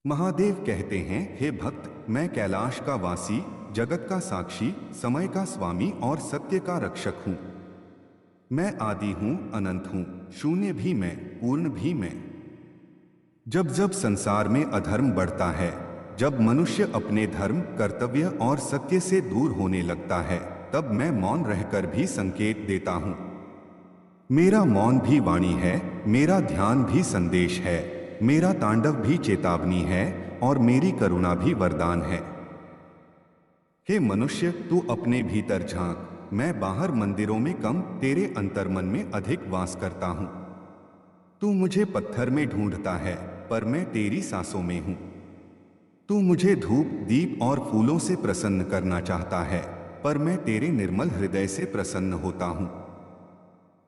महादेव कहते हैं, हे भक्त, मैं कैलाश का वासी, जगत का साक्षी, समय का स्वामी और सत्य का रक्षक हूँ। मैं आदि हूँ, अनंत हूँ, शून्य भी मैं, पूर्ण भी मैं। जब जब संसार में अधर्म बढ़ता है, जब मनुष्य अपने धर्म, कर्तव्य और सत्य से दूर होने लगता है, तब मैं मौन रहकर भी संकेत देता हूँ। मेरा मौन भी वाणी है, मेरा ध्यान भी संदेश है, मेरा तांडव भी चेतावनी है और मेरी करुणा भी वरदान है। हे मनुष्य, तू अपने भीतर झांक। मैं बाहर मंदिरों में कम, तेरे अंतर्मन में अधिक वास करता हूँ। तू मुझे पत्थर में ढूंढता है, पर मैं तेरी सांसों में हूँ। तू मुझे धूप, दीप और फूलों से प्रसन्न करना चाहता है, पर मैं तेरे निर्मल हृदय से प्रसन्न होता हूँ।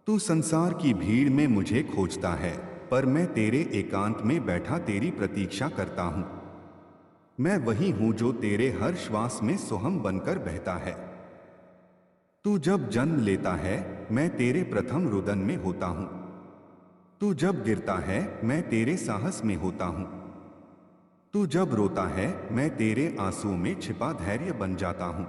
तू संसार की भीड़ में मुझे खोजता है, पर मैं तेरे एकांत में बैठा तेरी प्रतीक्षा करता हूँ। मैं वही हूँ जो तेरे हर श्वास में सोहम बनकर बहता है। तू जब जन्म लेता है, मैं तेरे प्रथम रुदन में होता हूँ। तू जब गिरता है, मैं तेरे साहस में होता हूँ। तू जब रोता है, मैं तेरे आंसुओं में छिपा धैर्य बन जाता हूँ।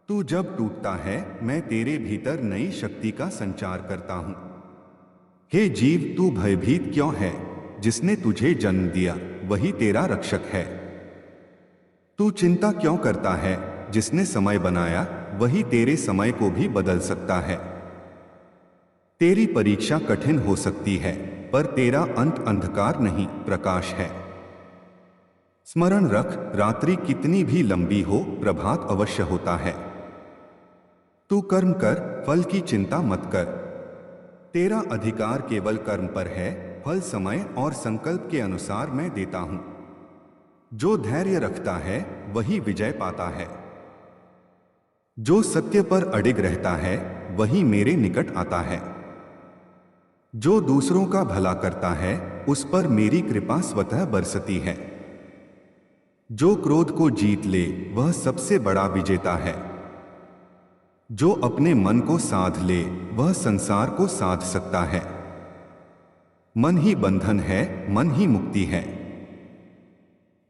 तू जब टूटता है, मैं तेरे भीतर नई शक्ति का संचार करता हूँ। हे जीव, तू भयभीत क्यों है? जिसने तुझे जन्म दिया वही तेरा रक्षक है। तू चिंता क्यों करता है? जिसने समय बनाया वही तेरे समय को भी बदल सकता है। तेरी परीक्षा कठिन हो सकती है, पर तेरा अंत अंधकार नहीं, प्रकाश है। स्मरण रख, रात्रि कितनी भी लंबी हो, प्रभात अवश्य होता है। तू कर्म कर, फल की चिंता मत कर। तेरा अधिकार केवल कर्म पर है, फल समय और संकल्प के अनुसार मैं देता हूं। जो धैर्य रखता है वही विजय पाता है। जो सत्य पर अडिग रहता है वही मेरे निकट आता है। जो दूसरों का भला करता है उस पर मेरी कृपा स्वतः बरसती है। जो क्रोध को जीत ले वह सबसे बड़ा विजेता है। जो अपने मन को साध ले वह संसार को साध सकता है। मन ही बंधन है, मन ही मुक्ति है।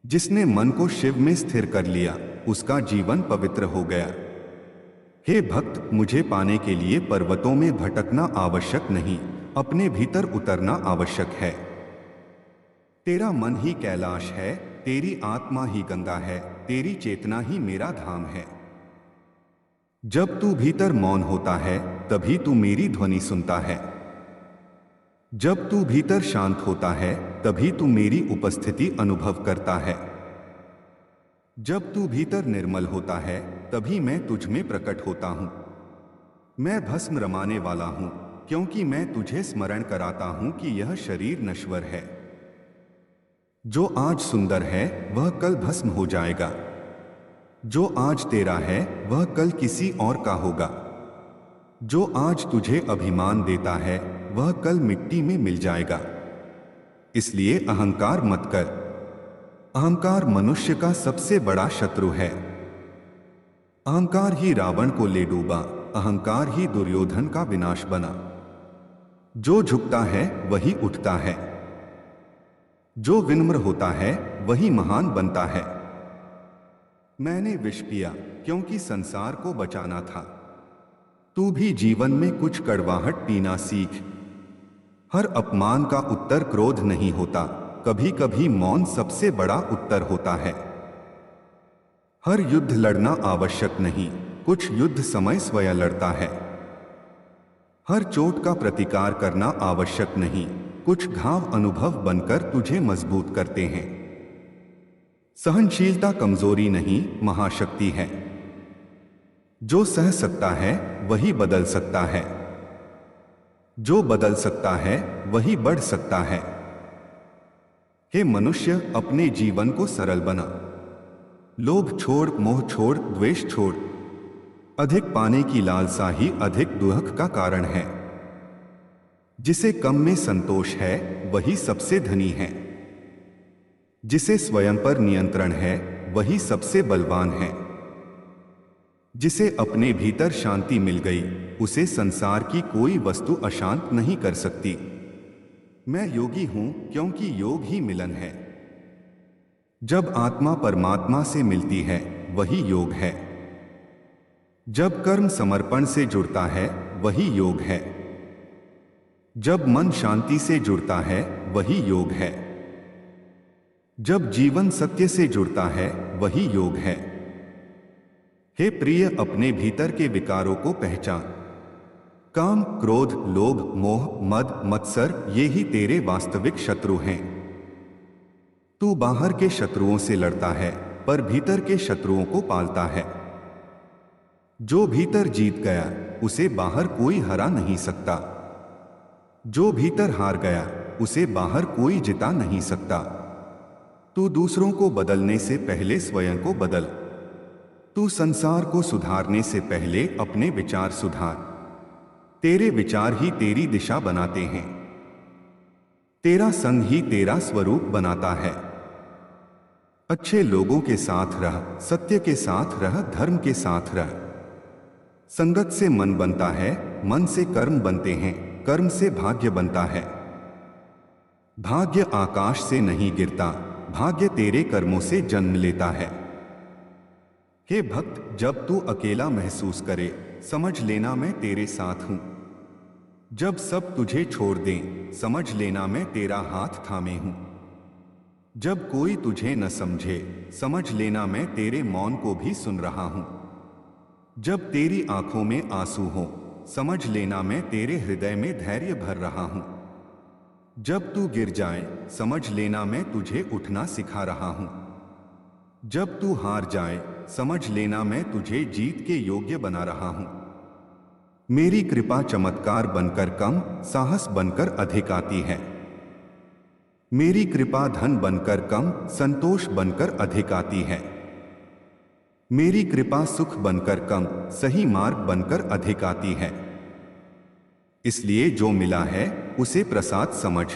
जिसने मन को शिव में स्थिर कर लिया उसका जीवन पवित्र हो गया। हे भक्त, मुझे पाने के लिए पर्वतों में भटकना आवश्यक नहीं, अपने भीतर उतरना आवश्यक है। तेरा मन ही कैलाश है, तेरी आत्मा ही गंगा है, तेरी चेतना ही मेरा धाम है। जब तू भीतर मौन होता है तभी तू मेरी ध्वनि सुनता है। जब तू भीतर शांत होता है तभी तू मेरी उपस्थिति अनुभव करता है। जब तू भीतर निर्मल होता है तभी मैं तुझ में प्रकट होता हूं। मैं भस्म रमाने वाला हूं, क्योंकि मैं तुझे स्मरण कराता हूं कि यह शरीर नश्वर है। जो आज सुंदर है वह कल भस्म हो जाएगा। जो आज तेरा है वह कल किसी और का होगा। जो आज तुझे अभिमान देता है वह कल मिट्टी में मिल जाएगा। इसलिए अहंकार मत कर। अहंकार मनुष्य का सबसे बड़ा शत्रु है। अहंकार ही रावण को ले डूबा, अहंकार ही दुर्योधन का विनाश बना। जो झुकता है वही उठता है। जो विनम्र होता है वही महान बनता है। मैंने विष पिया क्योंकि संसार को बचाना था। तू भी जीवन में कुछ कड़वाहट पीना सीख। हर अपमान का उत्तर क्रोध नहीं होता, कभी कभी मौन सबसे बड़ा उत्तर होता है। हर युद्ध लड़ना आवश्यक नहीं, कुछ युद्ध समय स्वयं लड़ता है। हर चोट का प्रतिकार करना आवश्यक नहीं, कुछ घाव अनुभव बनकर तुझे मजबूत करते हैं। सहनशीलता कमजोरी नहीं, महाशक्ति है। जो सह सकता है वही बदल सकता है। जो बदल सकता है वही बढ़ सकता है। हे मनुष्य, अपने जीवन को सरल बना। लोभ छोड़, मोह छोड़, द्वेष छोड़। अधिक पाने की लालसा ही अधिक दुख का कारण है। जिसे कम में संतोष है वही सबसे धनी है। जिसे स्वयं पर नियंत्रण है वही सबसे बलवान है। जिसे अपने भीतर शांति मिल गई उसे संसार की कोई वस्तु अशांत नहीं कर सकती। मैं योगी हूं क्योंकि योग ही मिलन है। जब आत्मा परमात्मा से मिलती है वही योग है। जब कर्म समर्पण से जुड़ता है वही योग है। जब मन शांति से जुड़ता है वही योग है। जब जीवन सत्य से जुड़ता है वही योग है। हे प्रिय, अपने भीतर के विकारों को पहचान। काम, क्रोध, लोभ, मोह, मद, मत्सर, ये ही तेरे वास्तविक शत्रु हैं। तू बाहर के शत्रुओं से लड़ता है पर भीतर के शत्रुओं को पालता है। जो भीतर जीत गया उसे बाहर कोई हरा नहीं सकता। जो भीतर हार गया उसे बाहर कोई जिता नहीं सकता। तू दूसरों को बदलने से पहले स्वयं को बदल। तू संसार को सुधारने से पहले अपने विचार सुधार। तेरे विचार ही तेरी दिशा बनाते हैं। तेरा संग ही तेरा स्वरूप बनाता है। अच्छे लोगों के साथ रह, सत्य के साथ रह, धर्म के साथ रह। संगत से मन बनता है, मन से कर्म बनते हैं, कर्म से भाग्य बनता है। भाग्य आकाश से नहीं गिरता, भाग्य तेरे कर्मों से जन्म लेता है। हे भक्त, जब तू अकेला महसूस करे समझ लेना मैं तेरे साथ हूं। जब सब तुझे छोड़ दें समझ लेना मैं तेरा हाथ थामे हूं। जब कोई तुझे न समझे समझ लेना मैं तेरे मौन को भी सुन रहा हूं। जब तेरी आंखों में आंसू हो समझ लेना मैं तेरे हृदय में धैर्य भर रहा हूं। जब तू गिर जाए समझ लेना मैं तुझे उठना सिखा रहा हूं। जब तू हार जाए समझ लेना मैं तुझे जीत के योग्य बना रहा हूं। मेरी कृपा चमत्कार बनकर कम, साहस बनकर अधिक आती है। मेरी कृपा धन बनकर कम, संतोष बनकर अधिक आती है। मेरी कृपा सुख बनकर कम, सही मार्ग बनकर अधिक आती है। इसलिए जो मिला है उसे प्रसाद समझ,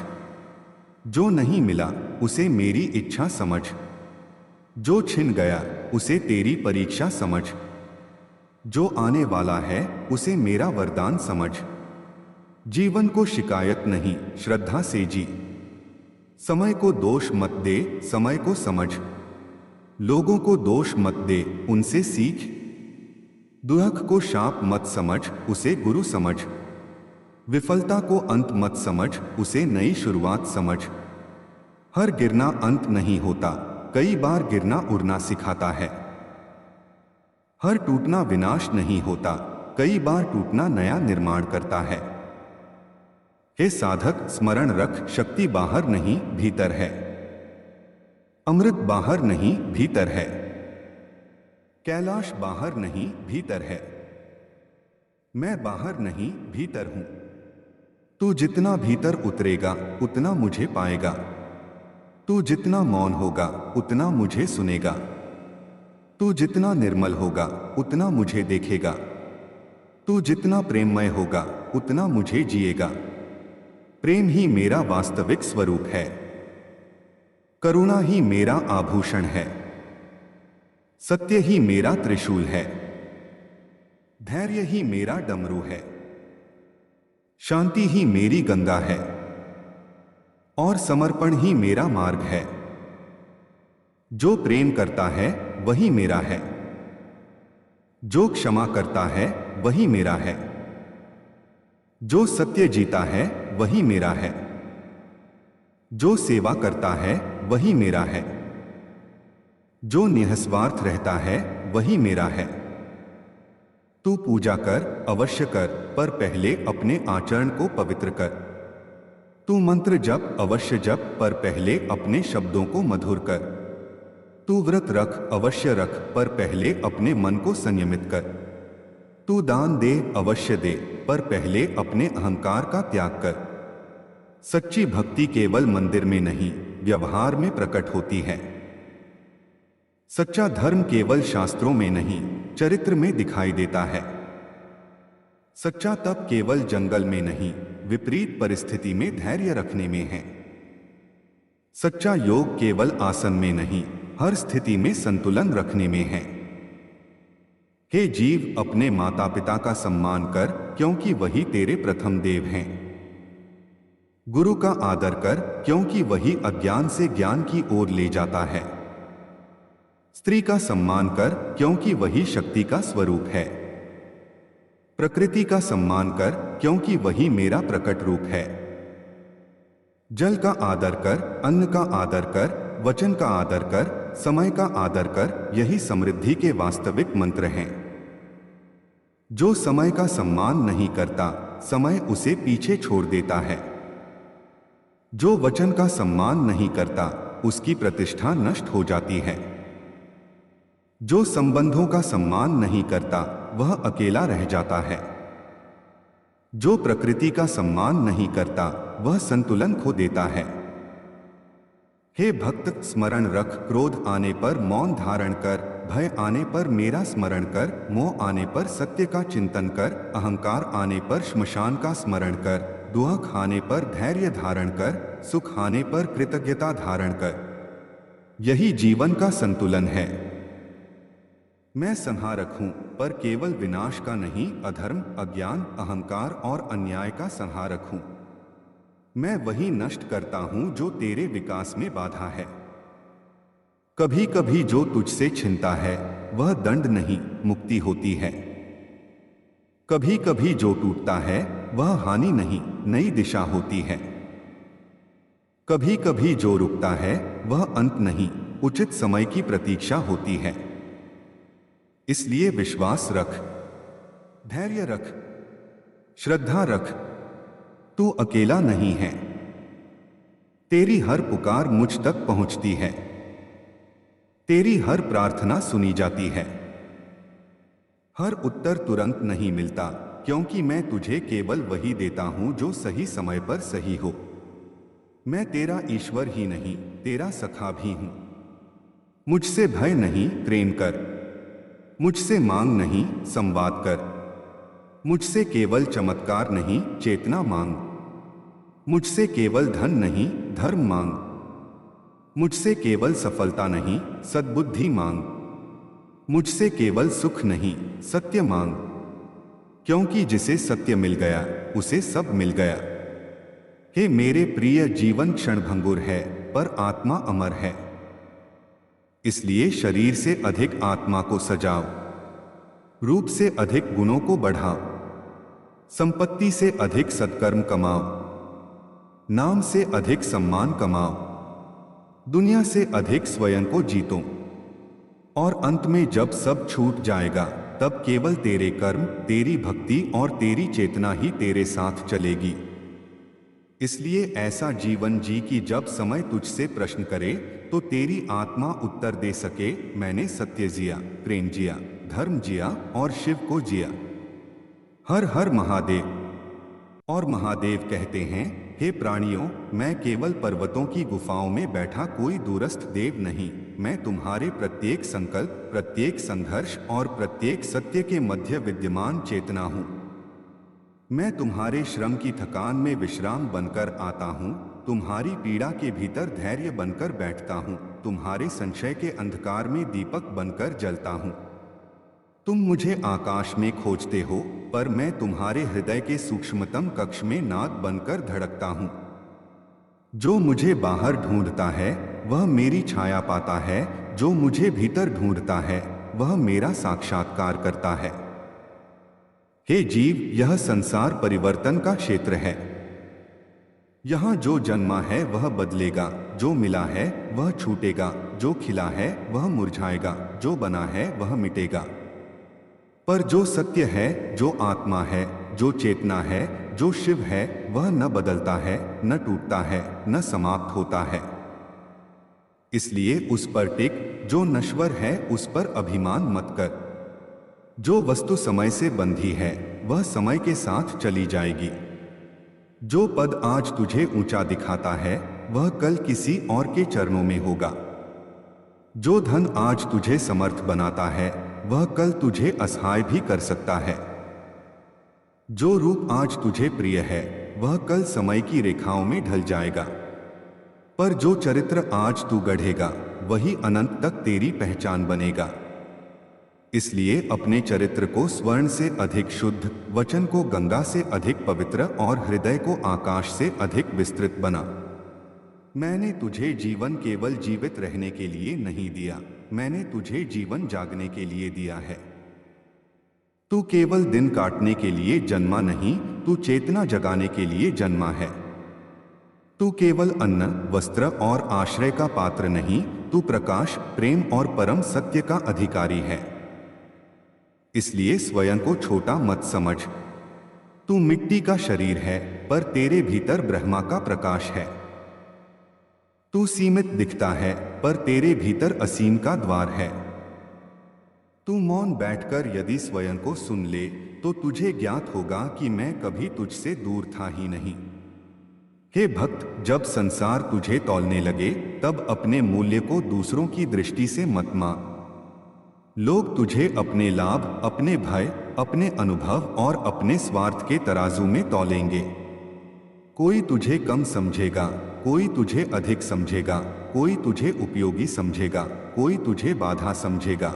जो नहीं मिला उसे मेरी इच्छा समझ। जो छिन गया उसे तेरी परीक्षा समझ। जो आने वाला है उसे मेरा वरदान समझ। जीवन को शिकायत नहीं, श्रद्धा से जी। समय को दोष मत दे, समय को समझ। लोगों को दोष मत दे, उनसे सीख। दुख को शाप मत समझ, उसे गुरु समझ। विफलता को अंत मत समझ, उसे नई शुरुआत समझ। हर गिरना अंत नहीं होता, कई बार गिरना उड़ना सिखाता है। हर टूटना विनाश नहीं होता, कई बार टूटना नया निर्माण करता है। हे साधक, स्मरण रख, शक्ति बाहर नहीं भीतर है। अमृत बाहर नहीं भीतर है। कैलाश बाहर नहीं भीतर है। मैं बाहर नहीं भीतर हूं। तू जितना भीतर उतरेगा उतना मुझे पाएगा। तू जितना मौन होगा उतना मुझे सुनेगा। तू जितना निर्मल होगा उतना मुझे देखेगा। तू जितना प्रेममय होगा उतना मुझे जिएगा। प्रेम ही मेरा वास्तविक स्वरूप है। करुणा ही मेरा आभूषण है। सत्य ही मेरा त्रिशूल है। धैर्य ही मेरा डमरू है। शांति ही मेरी गंगा है। और समर्पण ही मेरा मार्ग है। जो प्रेम करता है वही मेरा है। जो क्षमा करता है वही मेरा है। जो सत्य जीता है वही मेरा है। जो सेवा करता है वही मेरा है। जो निःस्वार्थ रहता है वही मेरा है। तू पूजा कर, अवश्य कर, पर पहले अपने आचरण को पवित्र कर। तू मंत्र जप, अवश्य जप, पर पहले अपने शब्दों को मधुर कर। तू व्रत रख, अवश्य रख, पर पहले अपने मन को संयमित कर। तू दान दे, अवश्य दे, पर पहले अपने अहंकार का त्याग कर। सच्ची भक्ति केवल मंदिर में नहीं, व्यवहार में प्रकट होती है। सच्चा धर्म केवल शास्त्रों में नहीं, चरित्र में दिखाई देता है। सच्चा तप केवल जंगल में नहीं, विपरीत परिस्थिति में धैर्य रखने में है। सच्चा योग केवल आसन में नहीं, हर स्थिति में संतुलन रखने में है। हे जीव, अपने माता पिता का सम्मान कर, क्योंकि वही तेरे प्रथम देव हैं। गुरु का आदर कर, क्योंकि वही अज्ञान से ज्ञान की ओर ले जाता है। स्त्री का सम्मान कर, क्योंकि वही शक्ति का स्वरूप है। प्रकृति का सम्मान कर, क्योंकि वही मेरा प्रकट रूप है। जल का आदर कर, अन्न का आदर कर, वचन का आदर कर, समय का आदर कर, यही समृद्धि के वास्तविक मंत्र हैं। जो समय का सम्मान नहीं करता, समय उसे पीछे छोड़ देता है। जो वचन का सम्मान नहीं करता, उसकी प्रतिष्ठा नष्ट हो जाती है। जो संबंधों का सम्मान नहीं करता, वह अकेला रह जाता है। जो प्रकृति का सम्मान नहीं करता, वह संतुलन खो देता है। हे भक्त, स्मरण रख, क्रोध आने पर मौन धारण कर, भय आने पर मेरा स्मरण कर, मोह आने पर सत्य का चिंतन कर, अहंकार आने पर श्मशान का स्मरण कर, दुख आने पर धैर्य धारण कर, सुख आने पर कृतज्ञता धारण कर। यही जीवन का संतुलन है। मैं संहारक हूं, पर केवल विनाश का नहीं, अधर्म, अज्ञान, अहंकार और अन्याय का संहारक हूं। मैं वही नष्ट करता हूं जो तेरे विकास में बाधा है। कभी कभी जो तुझसे छिनता है, वह दंड नहीं, मुक्ति होती है। कभी कभी जो टूटता है, वह हानि नहीं, नई दिशा होती है। कभी कभी जो रुकता है, वह अंत नहीं, उचित समय की प्रतीक्षा होती है। इसलिए विश्वास रख, धैर्य रख, श्रद्धा रख। तू अकेला नहीं है। तेरी हर पुकार मुझ तक पहुंचती है। तेरी हर प्रार्थना सुनी जाती है। हर उत्तर तुरंत नहीं मिलता, क्योंकि मैं तुझे केवल वही देता हूं जो सही समय पर सही हो। मैं तेरा ईश्वर ही नहीं, तेरा सखा भी हूं। मुझसे भय नहीं, प्रेम कर। मुझसे मांग नहीं, संवाद कर। मुझसे केवल चमत्कार नहीं, चेतना मांग। मुझसे केवल धन नहीं, धर्म मांग। मुझसे केवल सफलता नहीं, सद्बुद्धि मांग। मुझसे केवल सुख नहीं, सत्य मांग। क्योंकि जिसे सत्य मिल गया, उसे सब मिल गया। हे मेरे प्रिय, जीवन क्षणभंगुर है, पर आत्मा अमर है। इसलिए शरीर से अधिक आत्मा को सजाओ, रूप से अधिक गुणों को बढ़ाओ, संपत्ति से अधिक सत्कर्म कमाओ, नाम से अधिक सम्मान कमाओ, दुनिया से अधिक स्वयं को जीतो। और अंत में जब सब छूट जाएगा, तब केवल तेरे कर्म, तेरी भक्ति और तेरी चेतना ही तेरे साथ चलेगी। इसलिए ऐसा जीवन जी कि जब समय तुझसे प्रश्न करे, तो तेरी आत्मा उत्तर दे सके, मैंने सत्य जिया, प्रेम जिया, धर्म जिया और शिव को जिया। हर हर महादेव। और महादेव कहते हैं, हे प्राणियों, मैं केवल पर्वतों की गुफाओं में बैठा कोई दूरस्थ देव नहीं। मैं तुम्हारे प्रत्येक संकल्प, प्रत्येक संघर्ष और प्रत्येक सत्य के मध्य विद्यमान चेतना हूं। मैं तुम्हारे श्रम की थकान में विश्राम बनकर आता हूं, तुम्हारी पीड़ा के भीतर धैर्य बनकर बैठता हूं, तुम्हारे संशय के अंधकार में दीपक बनकर जलता हूं। तुम मुझे आकाश में खोजते हो, पर मैं तुम्हारे हृदय के सूक्ष्मतम कक्ष में नाद बनकर धड़कता हूं। जो मुझे बाहर ढूंढता है, वह मेरी छाया पाता है। जो मुझे भीतर ढूंढता है, वह मेरा साक्षात्कार करता है। हे जीव, यह संसार परिवर्तन का क्षेत्र है। यहां जो जन्मा है वह बदलेगा, जो मिला है वह छूटेगा, जो खिला है वह मुरझाएगा, जो बना है वह मिटेगा। पर जो सत्य है, जो आत्मा है, जो चेतना है, जो शिव है, वह न बदलता है, न टूटता है, न समाप्त होता है। इसलिए उस पर टिक। जो नश्वर है, उस पर अभिमान मत कर। जो वस्तु समय से बंधी है, वह समय के साथ चली जाएगी। जो पद आज तुझे ऊंचा दिखाता है, वह कल किसी और के चरणों में होगा। जो धन आज तुझे समर्थ बनाता है, वह कल तुझे असहाय भी कर सकता है। जो रूप आज तुझे प्रिय है, वह कल समय की रेखाओं में ढल जाएगा। पर जो चरित्र आज तू गढ़ेगा, वही अनंत तक तेरी पहचान बनेगा। इसलिए अपने चरित्र को स्वर्ण से अधिक शुद्ध, वचन को गंगा से अधिक पवित्र और हृदय को आकाश से अधिक विस्तृत बना। मैंने तुझे जीवन केवल जीवित रहने के लिए नहीं दिया, मैंने तुझे जीवन जागने के लिए दिया है। तू केवल दिन काटने के लिए जन्मा नहीं, तू चेतना जगाने के लिए जन्मा है। तू केवल अन्न, वस्त्र और आश्रय का पात्र नहीं, तू प्रकाश, प्रेम और परम सत्य का अधिकारी है। इसलिए स्वयं को छोटा मत समझ। तू मिट्टी का शरीर है, पर तेरे भीतर ब्रह्मा का प्रकाश है। तू सीमित दिखता है, पर तेरे भीतर असीम का द्वार है। तू मौन बैठकर यदि स्वयं को सुन ले तो तुझे ज्ञात होगा कि मैं कभी तुझसे दूर था ही नहीं। हे भक्त, जब संसार तुझे तौलने लगे तब अपने मूल्य को दूसरों की दृष्टि से मत माप। लोग तुझे अपने लाभ, अपने भय, अपने अनुभव और अपने स्वार्थ के तराजू में तौलेंगे। कोई तुझे कम समझेगा, कोई तुझे अधिक समझेगा, कोई तुझे उपयोगी समझेगा, कोई तुझे बाधा समझेगा।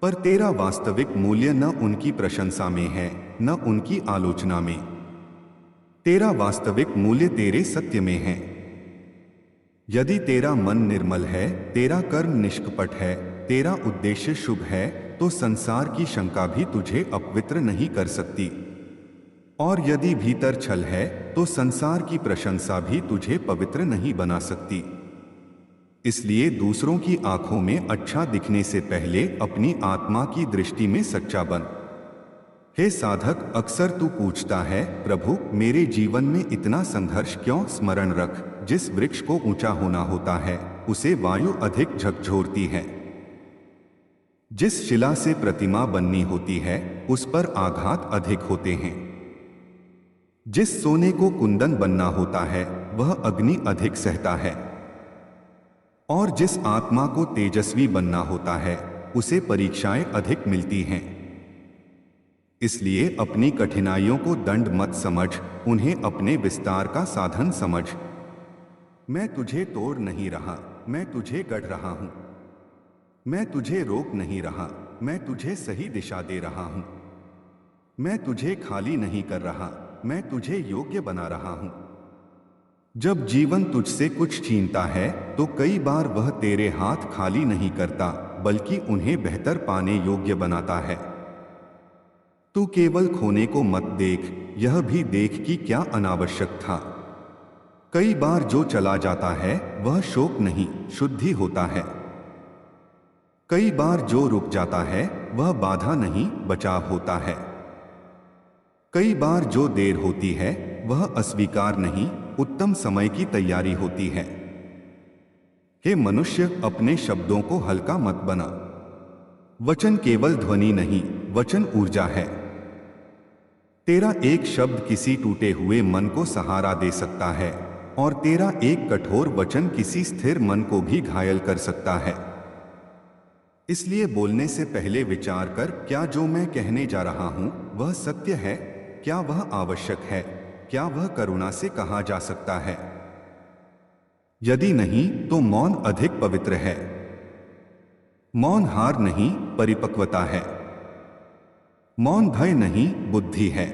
पर तेरा वास्तविक मूल्य न उनकी प्रशंसा में है, न उनकी आलोचना में। तेरा वास्तविक मूल्य तेरे सत्य में है। यदि तेरा मन निर्मल है, तेरा कर्म निष्कपट है, तेरा उद्देश्य शुभ है, तो संसार की शंका भी तुझे अपवित्र नहीं कर सकती। और यदि भीतर छल है तो संसार की प्रशंसा भी तुझे पवित्र नहीं बना सकती। इसलिए दूसरों की आंखों में अच्छा दिखने से पहले अपनी आत्मा की दृष्टि में सच्चा बन। हे साधक, अक्सर तू पूछता है, प्रभु मेरे जीवन में इतना संघर्ष क्यों? स्मरण रख, जिस वृक्ष को ऊंचा होना होता है उसे वायु अधिक झकझोरती है। जिस शिला से प्रतिमा बननी होती है उस पर आघात अधिक होते हैं। जिस सोने को कुंदन बनना होता है वह अग्नि अधिक सहता है। और जिस आत्मा को तेजस्वी बनना होता है उसे परीक्षाएं अधिक मिलती हैं। इसलिए अपनी कठिनाइयों को दंड मत समझ, उन्हें अपने विस्तार का साधन समझ। मैं तुझे तोड़ नहीं रहा, मैं तुझे गढ़ रहा हूं। मैं तुझे रोक नहीं रहा, मैं तुझे सही दिशा दे रहा हूं। मैं तुझे खाली नहीं कर रहा, मैं तुझे योग्य बना रहा हूं। जब जीवन तुझसे कुछ छीनता है तो कई बार वह तेरे हाथ खाली नहीं करता, बल्कि उन्हें बेहतर पाने योग्य बनाता है। तू केवल खोने को मत देख, यह भी देख कि क्या अनावश्यक था। कई बार जो चला जाता है वह शोक नहीं, शुद्धि होता है। कई बार जो रुक जाता है वह बाधा नहीं, बचाव होता है। कई बार जो देर होती है वह अस्वीकार नहीं, उत्तम समय की तैयारी होती है। हे मनुष्य, अपने शब्दों को हल्का मत बना। वचन केवल ध्वनि नहीं, वचन ऊर्जा है। तेरा एक शब्द किसी टूटे हुए मन को सहारा दे सकता है और तेरा एक कठोर वचन किसी स्थिर मन को भी घायल कर सकता है। इसलिए बोलने से पहले विचार कर, क्या जो मैं कहने जा रहा हूं वह सत्य है? क्या वह आवश्यक है? क्या वह करुणा से कहा जा सकता है? यदि नहीं तो मौन अधिक पवित्र है। मौन हार नहीं, परिपक्वता है। मौन भय नहीं, बुद्धि है।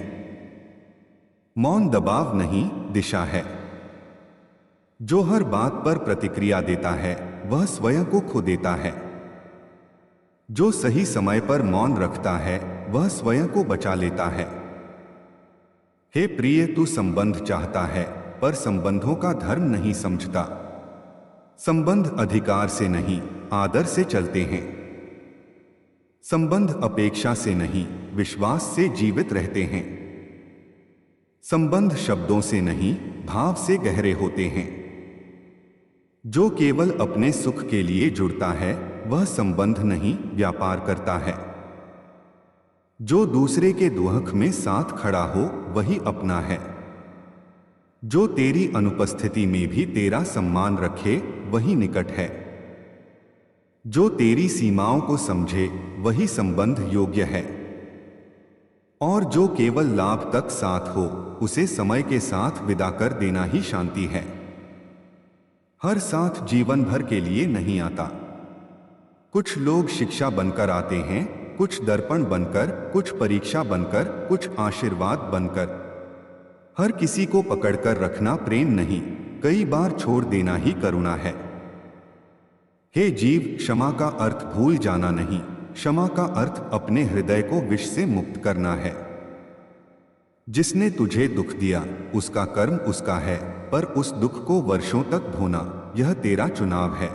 मौन दबाव नहीं, दिशा है। जो हर बात पर प्रतिक्रिया देता है वह स्वयं को खो देता है। जो सही समय पर मौन रखता है वह स्वयं को बचा लेता है। हे प्रिय, तू संबंध चाहता है पर संबंधों का धर्म नहीं समझता। संबंध अधिकार से नहीं, आदर से चलते हैं। संबंध अपेक्षा से नहीं, विश्वास से जीवित रहते हैं। संबंध शब्दों से नहीं, भाव से गहरे होते हैं। जो केवल अपने सुख के लिए जुड़ता है वह संबंध नहीं, व्यापार करता है। जो दूसरे के दुख में साथ खड़ा हो वही अपना है। जो तेरी अनुपस्थिति में भी तेरा सम्मान रखे वही निकट है। जो तेरी सीमाओं को समझे वही संबंध योग्य है। और जो केवल लाभ तक साथ हो उसे समय के साथ विदा कर देना ही शांति है। हर साथ जीवन भर के लिए नहीं आता। कुछ लोग शिक्षा बनकर आते हैं, कुछ दर्पण बनकर, कुछ परीक्षा बनकर, कुछ आशीर्वाद बनकर। हर किसी को पकड़कर रखना प्रेम नहीं, कई बार छोड़ देना ही करुणा है। हे जीव, क्षमा का अर्थ भूल जाना नहीं, क्षमा का अर्थ अपने हृदय को विष से मुक्त करना है। जिसने तुझे दुख दिया उसका कर्म उसका है, पर उस दुख को वर्षों तक ढोना यह तेरा चुनाव है।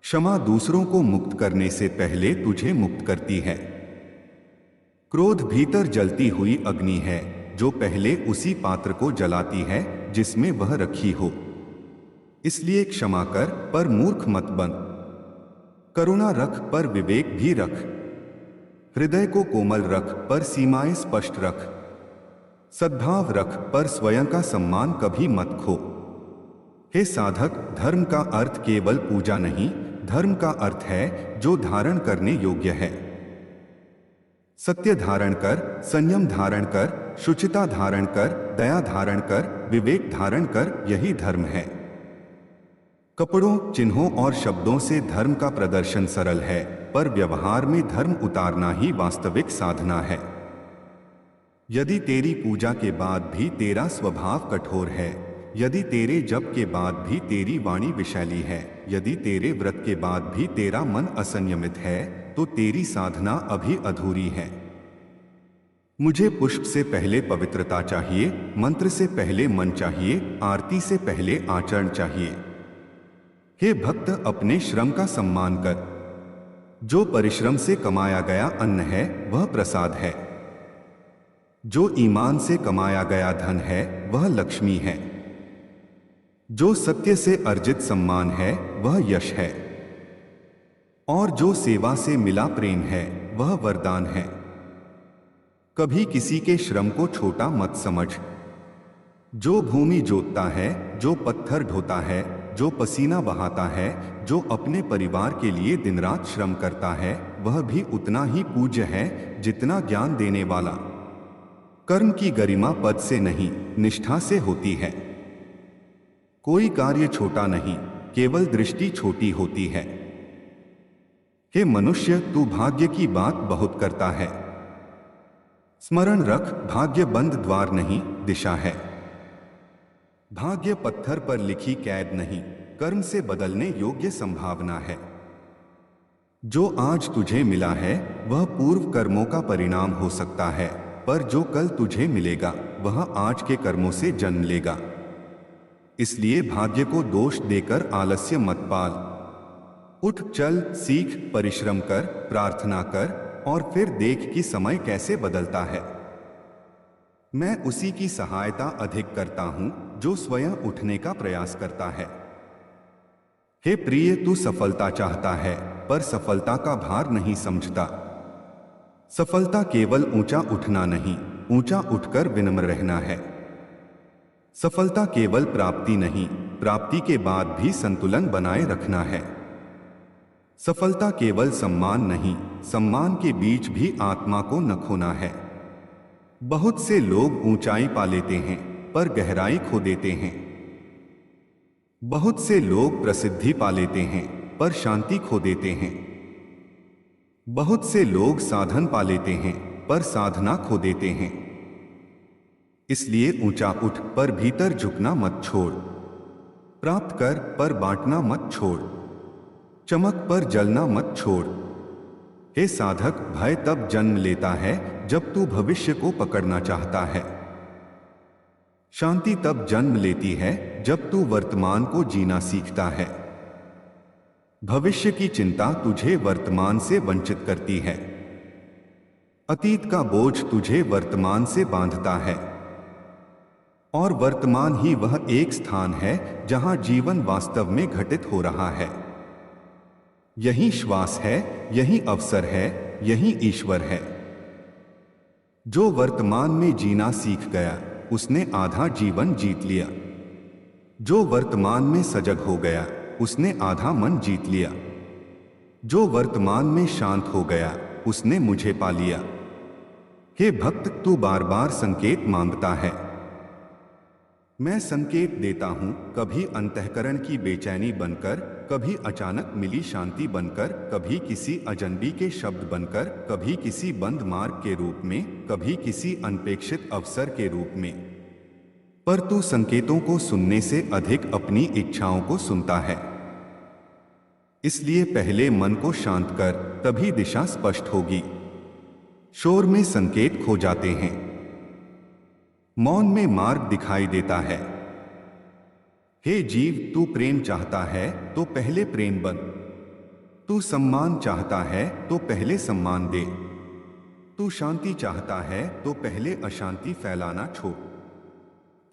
क्षमा दूसरों को मुक्त करने से पहले तुझे मुक्त करती है। क्रोध भीतर जलती हुई अग्नि है जो पहले उसी पात्र को जलाती है जिसमें वह रखी हो। इसलिए क्षमा कर पर मूर्ख मत बन, करुणा रख पर विवेक भी रख, हृदय को कोमल रख पर सीमाएं स्पष्ट रख, सद्भाव रख पर स्वयं का सम्मान कभी मत खो। हे साधक, धर्म का अर्थ केवल पूजा नहीं, धर्म का अर्थ है जो धारण करने योग्य है। सत्य धारण कर, संयम धारण कर, शुचिता धारण कर, दया धारण कर, विवेक धारण कर, यही धर्म है। कपड़ों, चिन्हों और शब्दों से धर्म का प्रदर्शन सरल है, पर व्यवहार में धर्म उतारना ही वास्तविक साधना है। यदि तेरी पूजा के बाद भी तेरा स्वभाव कठोर है, यदि तेरे जप के बाद भी तेरी वाणी विषैली है, यदि तेरे व्रत के बाद भी तेरा मन असंयमित है, तो तेरी साधना अभी अधूरी है। मुझे पुष्प से पहले पवित्रता चाहिए, मंत्र से पहले मन चाहिए, आरती से पहले आचरण चाहिए। हे भक्त, अपने श्रम का सम्मान कर। जो परिश्रम से कमाया गया अन्न है वह प्रसाद है। जो ईमान से कमाया गया धन है वह लक्ष्मी है। जो सत्य से अर्जित सम्मान है वह यश है, और जो सेवा से मिला प्रेम है वह वरदान है। कभी किसी के श्रम को छोटा मत समझ। जो भूमि जोतता है, जो पत्थर ढोता है, जो पसीना बहाता है, जो अपने परिवार के लिए दिन रात श्रम करता है, वह भी उतना ही पूज्य है जितना ज्ञान देने वाला। कर्म की गरिमा पद से नहीं, निष्ठा से होती है। कोई कार्य छोटा नहीं, केवल दृष्टि छोटी होती है। हे मनुष्य, तू भाग्य की बात बहुत करता है। स्मरण रख, भाग्य बंद द्वार नहीं, दिशा है। भाग्य पत्थर पर लिखी कैद नहीं, कर्म से बदलने योग्य संभावना है। जो आज तुझे मिला है वह पूर्व कर्मों का परिणाम हो सकता है, पर जो कल तुझे मिलेगा वह आज के कर्मों से जन्म लेगा। इसलिए भाग्य को दोष देकर आलस्य मत पाल। उठ, चल, सीख, परिश्रम कर, प्रार्थना कर, और फिर देख कि समय कैसे बदलता है। मैं उसी की सहायता अधिक करता हूं जो स्वयं उठने का प्रयास करता है। हे प्रिय, तू सफलता चाहता है पर सफलता का भार नहीं समझता। सफलता केवल ऊंचा उठना नहीं, ऊंचा उठकर विनम्र रहना है। सफलता केवल प्राप्ति नहीं, प्राप्ति के बाद भी संतुलन बनाए रखना है। सफलता केवल सम्मान नहीं, सम्मान के बीच भी आत्मा को न खोना है। बहुत से लोग ऊंचाई पा लेते हैं पर गहराई खो देते हैं। बहुत से लोग प्रसिद्धि पा लेते हैं पर शांति खो देते हैं। बहुत से लोग साधन पा लेते हैं पर साधना खो देते हैं। इसलिए ऊंचा उठ पर भीतर झुकना मत छोड़। प्राप्त कर पर बांटना मत छोड़। चमक पर जलना मत छोड़। हे साधक, भय तब जन्म लेता है जब तू भविष्य को पकड़ना चाहता है। शांति तब जन्म लेती है जब तू वर्तमान को जीना सीखता है। भविष्य की चिंता तुझे वर्तमान से वंचित करती है। अतीत का बोझ तुझे वर्तमान से बांधता है, और वर्तमान ही वह एक स्थान है जहां जीवन वास्तव में घटित हो रहा है। यही श्वास है, यही अवसर है, यही ईश्वर है। जो वर्तमान में जीना सीख गया उसने आधा जीवन जीत लिया। जो वर्तमान में सजग हो गया उसने आधा मन जीत लिया। जो वर्तमान में शांत हो गया उसने मुझे पा लिया। हे भक्त, तू बार बार संकेत मांगता है। मैं संकेत देता हूं, कभी अंतःकरण की बेचैनी बनकर, कभी अचानक मिली शांति बनकर, कभी किसी अजनबी के शब्द बनकर, कभी किसी बंद मार्ग के रूप में, कभी किसी अनपेक्षित अवसर के रूप में। पर तू संकेतों को सुनने से अधिक अपनी इच्छाओं को सुनता है। इसलिए पहले मन को शांत कर, तभी दिशा स्पष्ट होगी। शोर में संकेत खो जाते हैं, मौन में मार्ग दिखाई देता है। हे जीव, तू प्रेम चाहता है तो पहले प्रेम बन। तू सम्मान चाहता है तो पहले सम्मान दे। तू शांति चाहता है तो पहले अशांति फैलाना छोड़।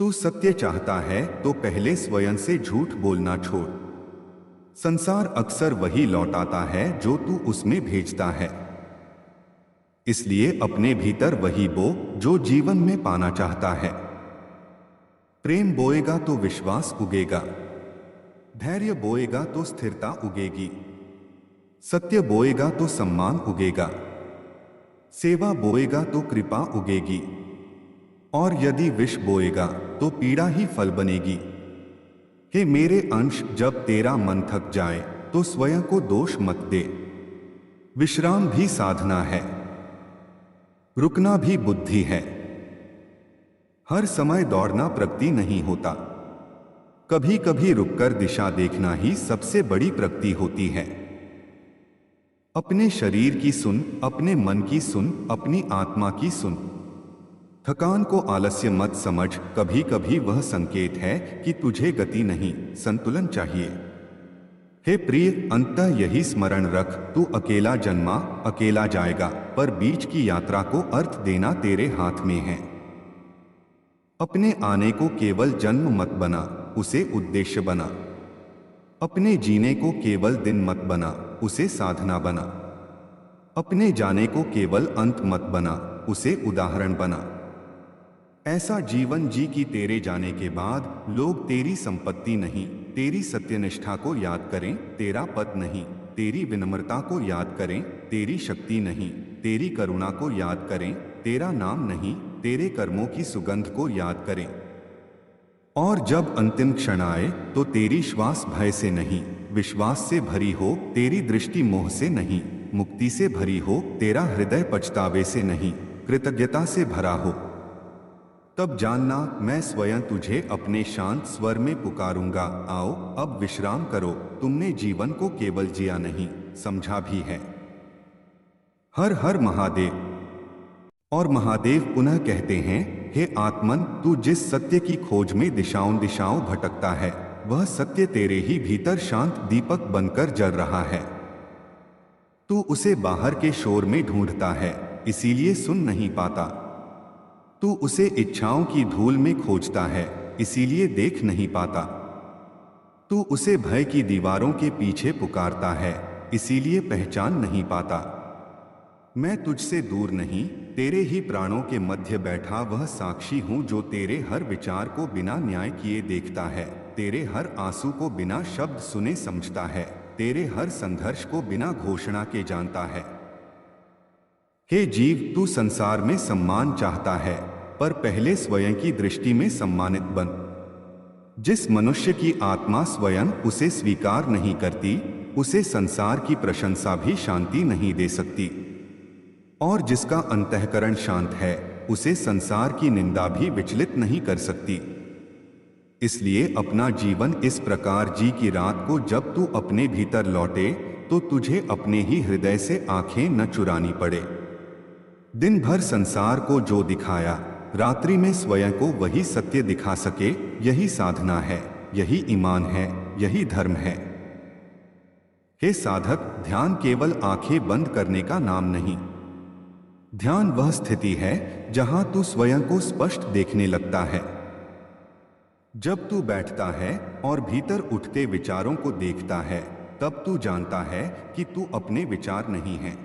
तू सत्य चाहता है तो पहले स्वयं से झूठ बोलना छोड़। संसार अक्सर वही लौटाता है जो तू उसमें भेजता है। इसलिए अपने भीतर वही बो जो जीवन में पाना चाहता है। प्रेम बोएगा तो विश्वास उगेगा, धैर्य बोएगा तो स्थिरता उगेगी, सत्य बोएगा तो सम्मान उगेगा, सेवा बोएगा तो कृपा उगेगी, और यदि विष बोएगा तो पीड़ा ही फल बनेगी। हे मेरे अंश, जब तेरा मन थक जाए तो स्वयं को दोष मत दे। विश्राम भी साधना है, रुकना भी बुद्धि है। हर समय दौड़ना प्रगति नहीं होता, कभी कभी रुककर दिशा देखना ही सबसे बड़ी प्रगति होती है। अपने शरीर की सुन, अपने मन की सुन, अपनी आत्मा की सुन। थकान को आलस्य मत समझ, कभी कभी वह संकेत है कि तुझे गति नहीं, संतुलन चाहिए। हे प्रिय, अंततः यही स्मरण रख, तू अकेला जन्मा, अकेला जाएगा, पर बीच की यात्रा को अर्थ देना तेरे हाथ में है। अपने आने को केवल जन्म मत बना, उसे उद्देश्य बना। अपने जीने को केवल दिन मत बना, उसे साधना बना। अपने जाने को केवल अंत मत बना, उसे उदाहरण बना। ऐसा जीवन जी कि तेरे जाने के बाद लोग तेरी संपत्ति नहीं, तेरी सत्यनिष्ठा को याद करें, तेरा पद नहीं, तेरी विनम्रता को याद करें, तेरी शक्ति नहीं, तेरी करुणा को याद करें, तेरा नाम नहीं, तेरे कर्मों की सुगंध को याद करें। और जब अंतिम क्षण आए तो तेरी श्वास भय से नहीं, विश्वास से भरी हो, तेरी दृष्टि मोह से नहीं, मुक्ति से भरी हो, तेरा हृदय पछतावे से नहीं, कृतज्ञता से भरा हो। तब जानना, मैं स्वयं तुझे अपने शांत स्वर में पुकारूंगा, आओ अब विश्राम करो, तुमने जीवन को केवल जिया नहीं, समझा भी है। हर हर महादेव। और महादेव पुनः कहते हैं, हे आत्मन, तू जिस सत्य की खोज में दिशाओं दिशाओं भटकता है, वह सत्य तेरे ही भीतर शांत दीपक बनकर जल रहा है। तू उसे बाहर के शोर में ढूंढता है, इसीलिए सुन नहीं पाता। तू उसे इच्छाओं की धूल में खोजता है, इसीलिए देख नहीं पाता। तू उसे भय की दीवारों के पीछे पुकारता है, इसीलिए पहचान नहीं पाता। मैं तुझसे दूर नहीं, तेरे ही प्राणों के मध्य बैठा वह साक्षी हूं जो तेरे हर विचार को बिना न्याय किए देखता है, तेरे हर आंसू को बिना शब्द सुने समझता है, तेरे हर संघर्ष को बिना घोषणा के जानता है। हे जीव, तू संसार में सम्मान चाहता है, पर पहले स्वयं की दृष्टि में सम्मानित बन। जिस मनुष्य की आत्मा स्वयं उसे स्वीकार नहीं करती, उसे संसार की प्रशंसा भी शांति नहीं दे सकती। और जिसका अंतःकरण शांत है, उसे संसार की निंदा भी विचलित नहीं कर सकती। इसलिए अपना जीवन इस प्रकार जी कि रात को जब तू अपने भीतर लौटे तो तुझे अपने ही हृदय से आंखें न चुरानी पड़े। दिन भर संसार को जो दिखाया, रात्रि में स्वयं को वही सत्य दिखा सके, यही साधना है, यही ईमान है, यही धर्म है। हे साधक, ध्यान केवल आंखें बंद करने का नाम नहीं। ध्यान वह स्थिति है जहां तू स्वयं को स्पष्ट देखने लगता है। जब तू बैठता है और भीतर उठते विचारों को देखता है, तब तू जानता है कि तू अपने विचार नहीं है।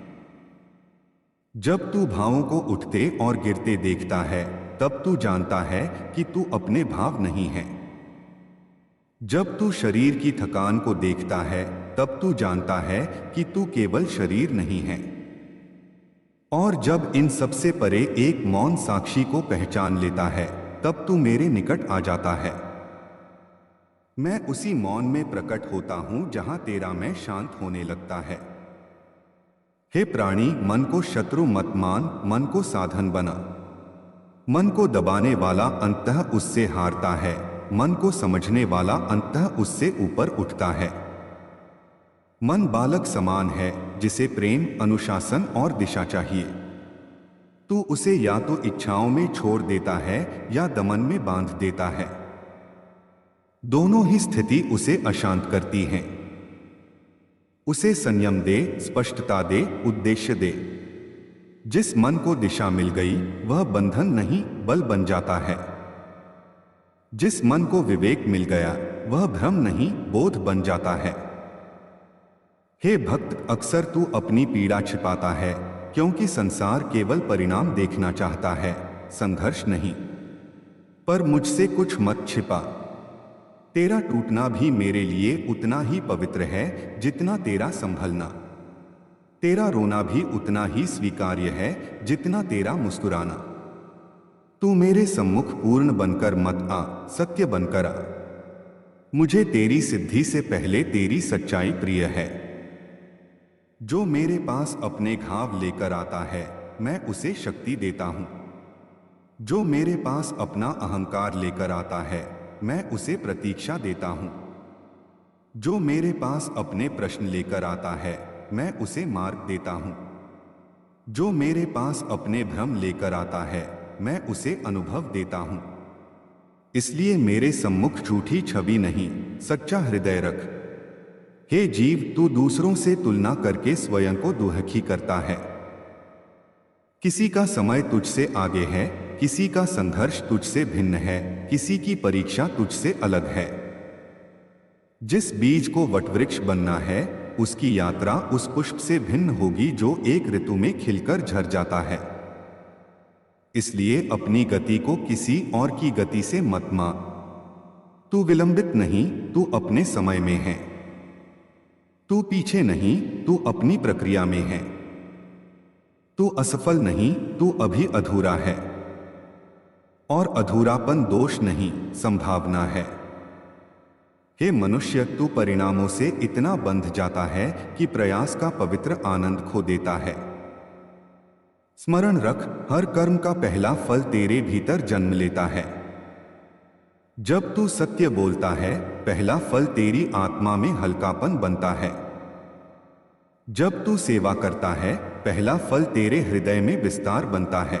जब तू भावों को उठते और गिरते देखता है, तब तू जानता है कि तू अपने भाव नहीं है। जब तू शरीर की थकान को देखता है, तब तू जानता है कि तू केवल शरीर नहीं है। और जब इन सबसे परे एक मौन साक्षी को पहचान लेता है, तब तू मेरे निकट आ जाता है। मैं उसी मौन में प्रकट होता हूं जहां तेरा मैं शांत होने लगता है। हे प्राणी, मन को शत्रु मत मान, मन को साधन बना। मन को दबाने वाला अंततः उससे हारता है, मन को समझने वाला अंततः उससे ऊपर उठता है। मन बालक समान है जिसे प्रेम, अनुशासन और दिशा चाहिए। तू उसे या तो इच्छाओं में छोड़ देता है या दमन में बांध देता है। दोनों ही स्थिति उसे अशांत करती हैं। उसे संयम दे, स्पष्टता दे, उद्देश्य दे। जिस मन को दिशा मिल गई वह बंधन नहीं बल बन जाता है। जिस मन को विवेक मिल गया वह भ्रम नहीं बोध बन जाता है। हे भक्त, अक्सर तू अपनी पीड़ा छिपाता है क्योंकि संसार केवल परिणाम देखना चाहता है, संघर्ष नहीं। पर मुझसे कुछ मत छिपा। तेरा टूटना भी मेरे लिए उतना ही पवित्र है जितना तेरा संभलना। तेरा रोना भी उतना ही स्वीकार्य है जितना तेरा मुस्कुराना। तू मेरे सम्मुख पूर्ण बनकर मत आ, सत्य बनकर आ। मुझे तेरी सिद्धि से पहले तेरी सच्चाई प्रिय है। जो मेरे पास अपने घाव लेकर आता है मैं उसे शक्ति देता हूं। जो मेरे पास अपना अहंकार लेकर आता है मैं उसे प्रतीक्षा देता हूं। जो मेरे पास अपने प्रश्न लेकर आता है मैं उसे मार्ग देता हूं। जो मेरे पास अपने भ्रम लेकर आता है मैं उसे अनुभव देता हूं। इसलिए मेरे सम्मुख झूठी छवि नहीं, सच्चा हृदय रख। हे जीव, तू दूसरों से तुलना करके स्वयं को दुखी करता है। किसी का समय तुझसे आगे है, किसी का संघर्ष तुझसे भिन्न है, किसी की परीक्षा तुझसे अलग है। जिस बीज को वटवृक्ष बनना है उसकी यात्रा उस पुष्प से भिन्न होगी जो एक ऋतु में खिलकर झड़ जाता है। इसलिए अपनी गति को किसी और की गति से मत माप। तू विलंबित नहीं, तू अपने समय में है। तू पीछे नहीं, तू अपनी प्रक्रिया में है। तू असफल नहीं, तू अभी अधूरा है। और अधूरापन दोष नहीं, संभावना है। हे मनुष्य, तू परिणामों से इतना बंध जाता है कि प्रयास का पवित्र आनंद खो देता है। स्मरण रख, हर कर्म का पहला फल तेरे भीतर जन्म लेता है। जब तू सत्य बोलता है पहला फल तेरी आत्मा में हल्कापन बनता है। जब तू सेवा करता है पहला फल तेरे हृदय में विस्तार बनता है।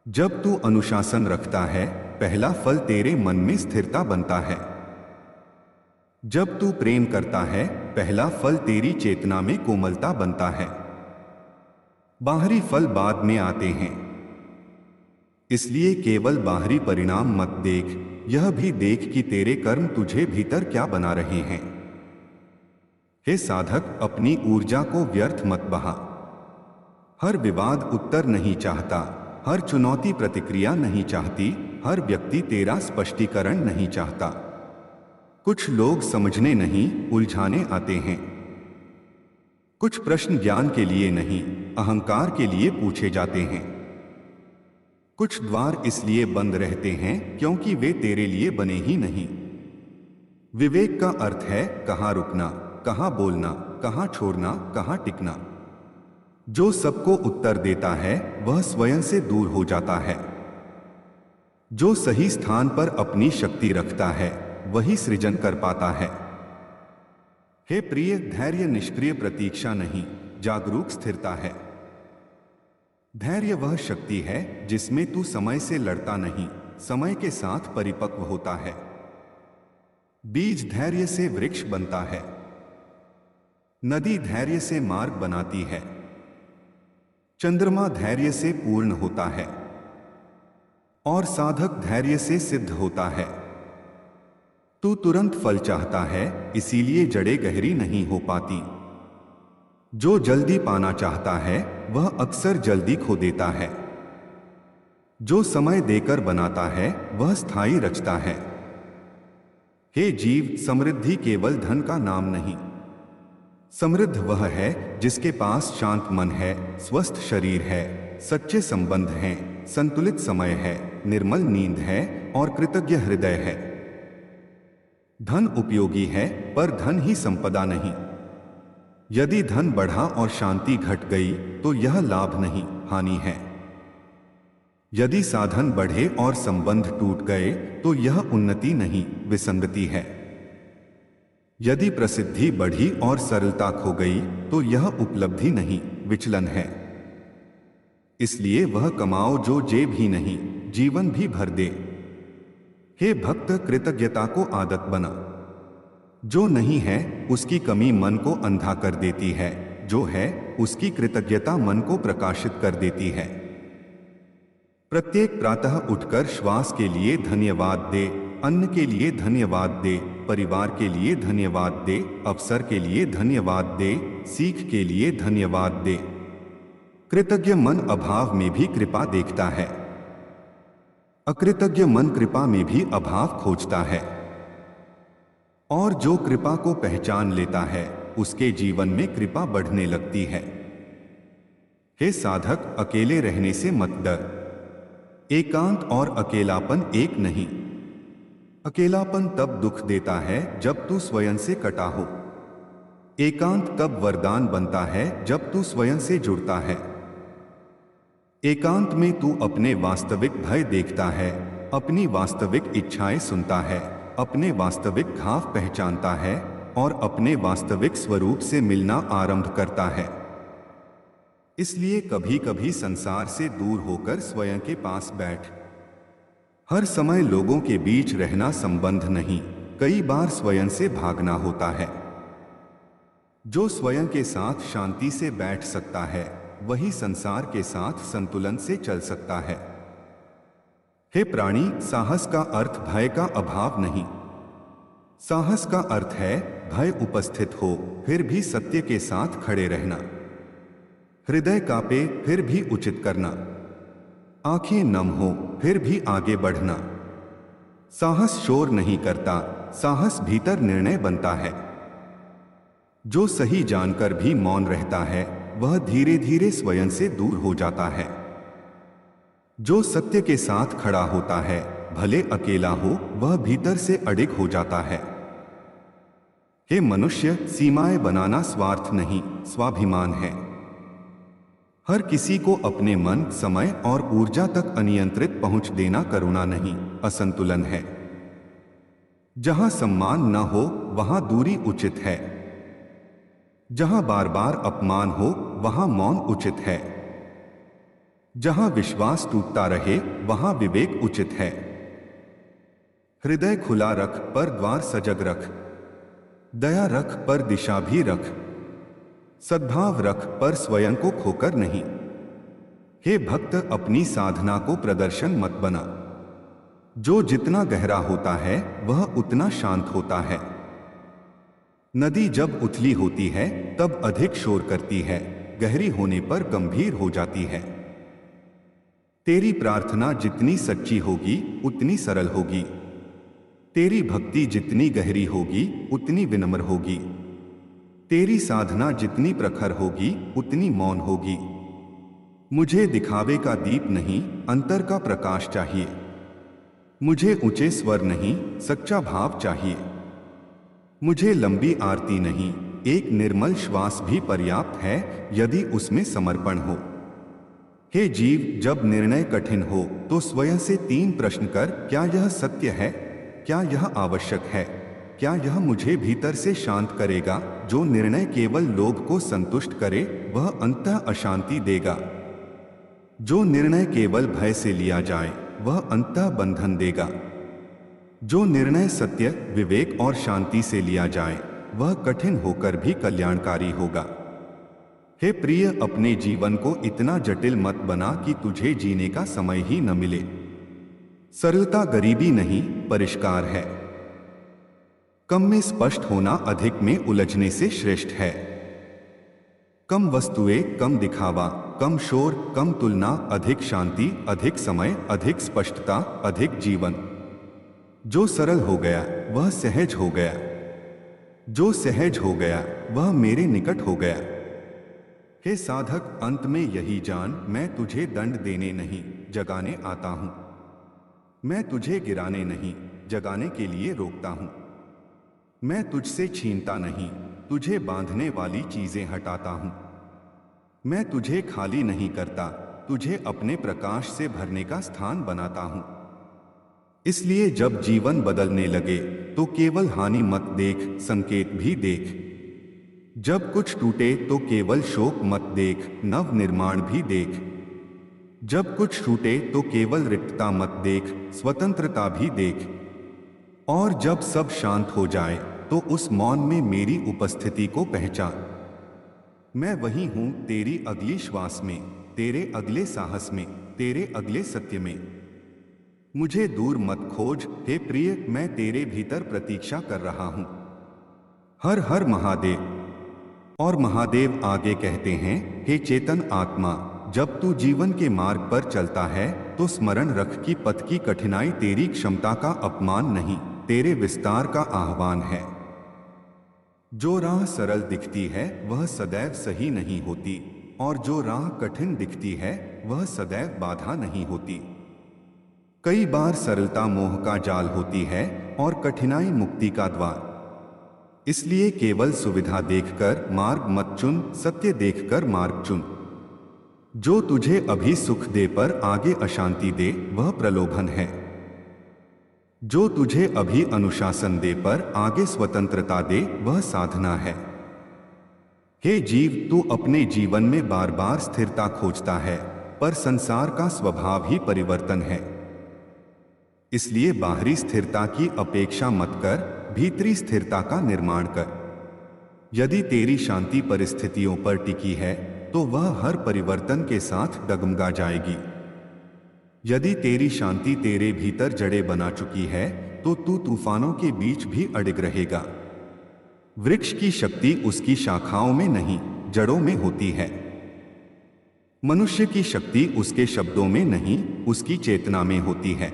जब तू अनुशासन रखता है पहला फल तेरे मन में स्थिरता बनता है। जब तू प्रेम करता है पहला फल तेरी चेतना में कोमलता बनता है। बाहरी फल बाद में आते हैं। इसलिए केवल बाहरी परिणाम मत देख, यह भी देख कि तेरे कर्म तुझे भीतर क्या बना रहे हैं। हे साधक, अपनी ऊर्जा को व्यर्थ मत बहा। हर विवाद उत्तर नहीं चाहता, हर चुनौती प्रतिक्रिया नहीं चाहती, हर व्यक्ति तेरा स्पष्टीकरण नहीं चाहता। कुछ लोग समझने नहीं, उलझाने आते हैं। कुछ प्रश्न ज्ञान के लिए नहीं, अहंकार के लिए पूछे जाते हैं। कुछ द्वार इसलिए बंद रहते हैं क्योंकि वे तेरे लिए बने ही नहीं। विवेक का अर्थ है कहाँ रुकना, कहाँ बोलना, कहाँ छोड़ना, कहाँ टिकना। जो सबको उत्तर देता है वह स्वयं से दूर हो जाता है। जो सही स्थान पर अपनी शक्ति रखता है वही सृजन कर पाता है। हे प्रिय, धैर्य निष्क्रिय प्रतीक्षा नहीं, जागरूक स्थिरता है। धैर्य वह शक्ति है जिसमें तू समय से लड़ता नहीं, समय के साथ परिपक्व होता है। बीज धैर्य से वृक्ष बनता है। नदी धैर्य से मार्ग बनाती है। चंद्रमा धैर्य से पूर्ण होता है और साधक धैर्य से सिद्ध होता है। तू तुरंत फल चाहता है, इसीलिए जड़ें गहरी नहीं हो पाती। जो जल्दी पाना चाहता है वह अक्सर जल्दी खो देता है। जो समय देकर बनाता है वह स्थायी रचता है। हे जीव, समृद्धि केवल धन का नाम नहीं। समृद्ध वह है जिसके पास शांत मन है, स्वस्थ शरीर है, सच्चे संबंध हैं, संतुलित समय है, निर्मल नींद है और कृतज्ञ हृदय है। धन उपयोगी है पर धन ही संपदा नहीं। यदि धन बढ़ा और शांति घट गई तो यह लाभ नहीं, हानि है। यदि साधन बढ़े और संबंध टूट गए तो यह उन्नति नहीं, विसंगति है। यदि प्रसिद्धि बढ़ी और सरलता खो गई तो यह उपलब्धि नहीं, विचलन है। इसलिए वह कमाओ जो जेब ही नहीं, जीवन भी भर दे। हे भक्त, कृतज्ञता को आदत बना। जो नहीं है उसकी कमी मन को अंधा कर देती है, जो है उसकी कृतज्ञता मन को प्रकाशित कर देती है। प्रत्येक प्रातः उठकर श्वास के लिए धन्यवाद दे, अन्न के लिए धन्यवाद दे, परिवार के लिए धन्यवाद दे, अवसर के लिए धन्यवाद दे, सीख के लिए धन्यवाद दे। कृतज्ञ मन अभाव में भी कृपा देखता है, अकृतज्ञ मन कृपा में भी अभाव खोजता है। और जो कृपा को पहचान लेता है उसके जीवन में कृपा बढ़ने लगती है। हे साधक, अकेले रहने से मत डर। एकांत और अकेलापन एक नहीं। अकेलापन तब दुख देता है जब तू स्वयं से कटा हो। एकांत तब वरदान बनता है जब तू स्वयं से जुड़ता है। एकांत में तू अपने वास्तविक भय देखता है, अपनी वास्तविक इच्छाएं सुनता है, अपने वास्तविक घाव पहचानता है और अपने वास्तविक स्वरूप से मिलना आरंभ करता है। इसलिए कभी कभी संसार से दूर होकर स्वयं के पास बैठ। हर समय लोगों के बीच रहना संबंध नहीं, कई बार स्वयं से भागना होता है। जो स्वयं के साथ शांति से बैठ सकता है वही संसार के साथ संतुलन से चल सकता है। हे प्राणी, साहस का अर्थ भय का अभाव नहीं। साहस का अर्थ है भय उपस्थित हो फिर भी सत्य के साथ खड़े रहना। हृदय कांपे फिर भी उचित करना। आंखें नम हो फिर भी आगे बढ़ना। साहस शोर नहीं करता, साहस भीतर निर्णय बनता है। जो सही जानकर भी मौन रहता है वह धीरे धीरे स्वयं से दूर हो जाता है। जो सत्य के साथ खड़ा होता है भले अकेला हो वह भीतर से अडिग हो जाता है। हे मनुष्य, सीमाएं बनाना स्वार्थ नहीं, स्वाभिमान है। हर किसी को अपने मन, समय और ऊर्जा तक अनियंत्रित पहुंच देना करुणा नहीं, असंतुलन है। जहां सम्मान न हो वहां दूरी उचित है। जहां बार बार अपमान हो वहां मौन उचित है। जहां विश्वास टूटता रहे वहां विवेक उचित है। हृदय खुला रख पर द्वार सजग रख। दया रख पर दिशा भी रख। सद्भाव रख पर स्वयं को खोकर नहीं। हे भक्त, अपनी साधना को प्रदर्शन मत बना। जो जितना गहरा होता है वह उतना शांत होता है। नदी जब उथली होती है तब अधिक शोर करती है, गहरी होने पर गंभीर हो जाती है। तेरी प्रार्थना जितनी सच्ची होगी उतनी सरल होगी। तेरी भक्ति जितनी गहरी होगी उतनी विनम्र होगी। तेरी साधना जितनी प्रखर होगी उतनी मौन होगी। मुझे दिखावे का दीप नहीं, अंतर का प्रकाश चाहिए। मुझे ऊंचे स्वर नहीं, सच्चा भाव चाहिए। मुझे लंबी आरती नहीं, एक निर्मल श्वास भी पर्याप्त है यदि उसमें समर्पण हो। हे जीव, जब निर्णय कठिन हो तो स्वयं से 3 प्रश्न कर। क्या यह सत्य है? क्या यह आवश्यक है? क्या यह मुझे भीतर से शांत करेगा? जो निर्णय केवल लोभ को संतुष्ट करे वह अंततः अशांति देगा। जो निर्णय केवल भय से लिया जाए वह अंततः बंधन देगा। जो निर्णय सत्य, विवेक और शांति से लिया जाए वह कठिन होकर भी कल्याणकारी होगा। हे प्रिय, अपने जीवन को इतना जटिल मत बना कि तुझे जीने का समय ही न मिले। सरलता गरीबी नहीं, परिष्कार है। कम में स्पष्ट होना अधिक में उलझने से श्रेष्ठ है। कम वस्तुएं, कम दिखावा, कम शोर, कम तुलना, अधिक शांति, अधिक समय, अधिक स्पष्टता, अधिक जीवन। जो सरल हो गया वह सहज हो गया। जो सहज हो गया वह मेरे निकट हो गया। हे साधक, अंत में यही जान, मैं तुझे दंड देने नहीं, जगाने आता हूं। मैं तुझे गिराने नहीं, जगाने के लिए रोकता हूं। मैं तुझसे छीनता नहीं, तुझे बांधने वाली चीजें हटाता हूं। मैं तुझे खाली नहीं करता, तुझे अपने प्रकाश से भरने का स्थान बनाता हूं। इसलिए जब जीवन बदलने लगे तो केवल हानि मत देख, संकेत भी देख। जब कुछ टूटे तो केवल शोक मत देख, नव निर्माण भी देख। जब कुछ टूटे तो केवल रिक्तता मत देख, स्वतंत्रता भी देख। और जब सब शांत हो जाए तो उस मौन में मेरी उपस्थिति को पहचान। मैं वही हूं तेरी अगली श्वास में, तेरे अगले साहस में, तेरे अगले सत्य में। मुझे दूर मत खोज हे प्रिय, मैं तेरे भीतर प्रतीक्षा कर रहा हूं। हर हर महादेव। और महादेव आगे कहते हैं, हे चेतन आत्मा, जब तू जीवन के मार्ग पर चलता है तो स्मरण रख कि पथ की कठिनाई तेरी क्षमता का अपमान नहीं, तेरे विस्तार का आह्वान है। जो राह सरल दिखती है वह सदैव सही नहीं होती, और जो राह कठिन दिखती है वह सदैव बाधा नहीं होती। कई बार सरलता मोह का जाल होती है और कठिनाई मुक्ति का द्वार। इसलिए केवल सुविधा देखकर मार्ग मत चुन, सत्य देखकर मार्ग चुन। जो तुझे अभी सुख दे पर आगे अशांति दे वह प्रलोभन है। जो तुझे अभी अनुशासन दे पर आगे स्वतंत्रता दे वह साधना है। हे जीव, तू अपने जीवन में बार बार स्थिरता खोजता है, पर संसार का स्वभाव ही परिवर्तन है। इसलिए बाहरी स्थिरता की अपेक्षा मत कर, भीतरी स्थिरता का निर्माण कर। यदि तेरी शांति परिस्थितियों पर टिकी है तो वह हर परिवर्तन के साथ डगमगा जाएगी। यदि तेरी शांति तेरे भीतर जड़ें बना चुकी है तो तू तूफानों के बीच भी अडिग रहेगा। वृक्ष की शक्ति उसकी शाखाओं में नहीं, जड़ों में होती है। मनुष्य की शक्ति उसके शब्दों में नहीं, उसकी चेतना में होती है।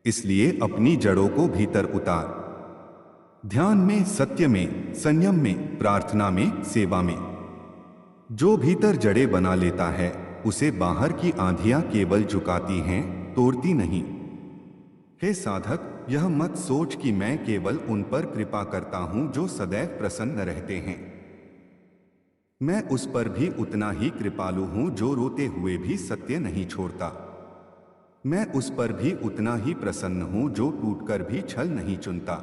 इसलिए अपनी जड़ों को भीतर उतार। ध्यान में, सत्य में, संयम में, प्रार्थना में, सेवा में। जो भीतर जड़ें बना लेता है उसे बाहर की आंधियां केवल झुकाती हैं, तोड़ती नहीं। हे साधक, यह मत सोच कि मैं केवल उन पर कृपा करता हूं जो सदैव प्रसन्न रहते हैं। मैं उस पर भी उतना ही कृपालु हूं जो रोते हुए भी सत्य नहीं छोड़ता। मैं उस पर भी उतना ही प्रसन्न हूं जो टूटकर भी छल नहीं चुनता।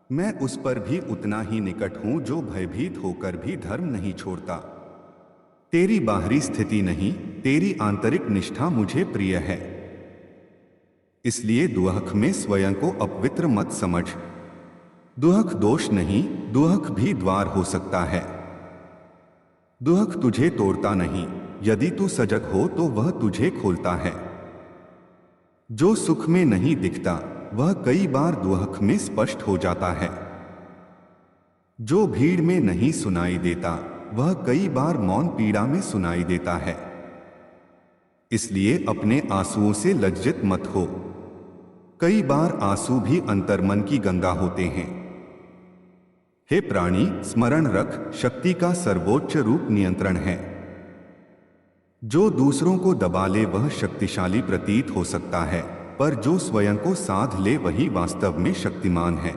मैं उस पर भी उतना ही निकट हूं जो भयभीत होकर भी धर्म नहीं छोड़ता। तेरी बाहरी स्थिति नहीं, तेरी आंतरिक निष्ठा मुझे प्रिय है। इसलिए दुहक में स्वयं को अपवित्र मत समझ। दुहक दोष नहीं, दुहक भी द्वार हो सकता है। दुहक तुझे तोड़ता नहीं, यदि तू सजग हो तो वह तुझे खोलता है। जो सुख में नहीं दिखता वह कई बार दुहक में स्पष्ट हो जाता है। जो भीड़ में नहीं सुनाई देता वह कई बार मौन पीड़ा में सुनाई देता है। इसलिए अपने आंसुओं से लज्जित मत हो। कई बार आंसू भी अंतर्मन की गंगा होते हैं। हे प्राणी, स्मरण रख, शक्ति का सर्वोच्च रूप नियंत्रण है। जो दूसरों को दबा ले वह शक्तिशाली प्रतीत हो सकता है, पर जो स्वयं को साध ले वही वास्तव में शक्तिमान है।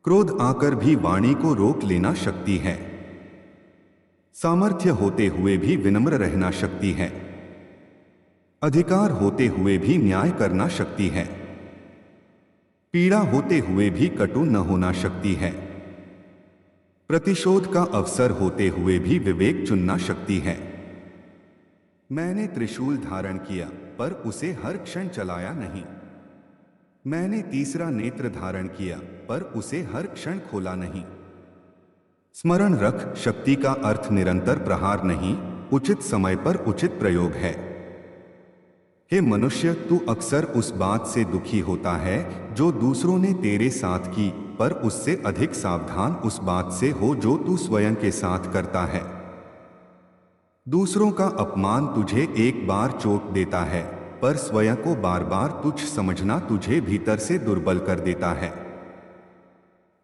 क्रोध आकर भी वाणी को रोक लेना शक्ति है। सामर्थ्य होते हुए भी विनम्र रहना शक्ति है। अधिकार होते हुए भी न्याय करना शक्ति है। पीड़ा होते हुए भी कटु न होना शक्ति है। प्रतिशोध का अवसर होते हुए भी विवेक चुनना शक्ति है। मैंने त्रिशूल धारण किया पर उसे हर क्षण चलाया नहीं। मैंने तीसरा नेत्र धारण किया पर उसे हर क्षण खोला नहीं। स्मरण रख, शक्ति का अर्थ निरंतर प्रहार नहीं, उचित समय पर उचित प्रयोग है। हे मनुष्य, तू अक्सर उस बात से दुखी होता है जो दूसरों ने तेरे साथ की, पर उससे अधिक सावधान उस बात से हो जो तू स्वयं के साथ करता है। दूसरों का अपमान तुझे एक बार चोट देता है, पर स्वयं को बार बार तुच्छ समझना तुझे भीतर से दुर्बल कर देता है।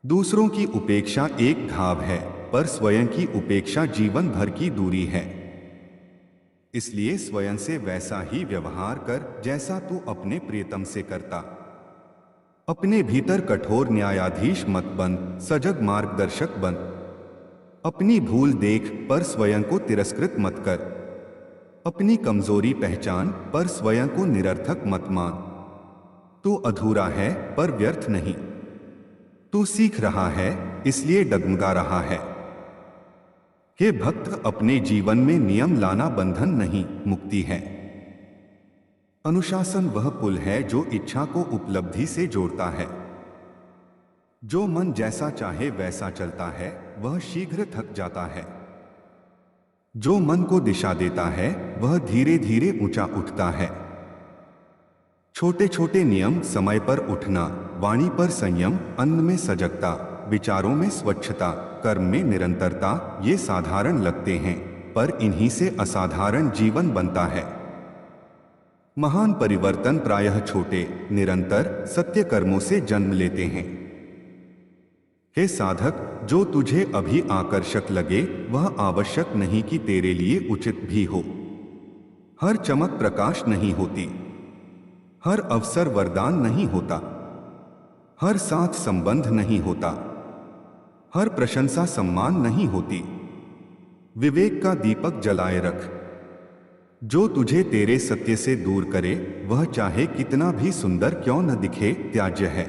दूसरों की उपेक्षा एक घाव है, पर स्वयं की उपेक्षा जीवन भर की दूरी है। इसलिए स्वयं से वैसा ही व्यवहार कर जैसा तू अपने प्रियतम से करता। अपने भीतर कठोर न्यायाधीश मत बन, सजग मार्गदर्शक बन। अपनी भूल देख पर स्वयं को तिरस्कृत मत कर। अपनी कमजोरी पहचान पर स्वयं को निरर्थक मत मान। तू अधूरा है पर व्यर्थ नहीं। तू सीख रहा है इसलिए डगमगा रहा है। हे भक्त, अपने जीवन में नियम लाना बंधन नहीं, मुक्ति है। अनुशासन वह पुल है जो इच्छा को उपलब्धि से जोड़ता है। जो मन जैसा चाहे वैसा चलता है वह शीघ्र थक जाता है। जो मन को दिशा देता है वह धीरे धीरे ऊंचा उठता है। छोटे छोटे नियम, समय पर उठना, वाणी पर संयम, अन्न में सजगता, विचारों में स्वच्छता, कर्म में निरंतरता, ये साधारण लगते हैं पर इन्हीं से असाधारण जीवन बनता है। महान परिवर्तन प्रायः छोटे, निरंतर, सत्य कर्मों से जन्म लेते हैं। हे साधक, जो तुझे अभी आकर्षक लगे वह आवश्यक नहीं कि तेरे लिए उचित भी हो। हर चमक प्रकाश नहीं होती, हर अवसर वरदान नहीं होता, हर साथ संबंध नहीं होता, हर प्रशंसा सम्मान नहीं होती। विवेक का दीपक जलाए रख। जो तुझे तेरे सत्य से दूर करे वह चाहे कितना भी सुंदर क्यों न दिखे, त्याज्य है।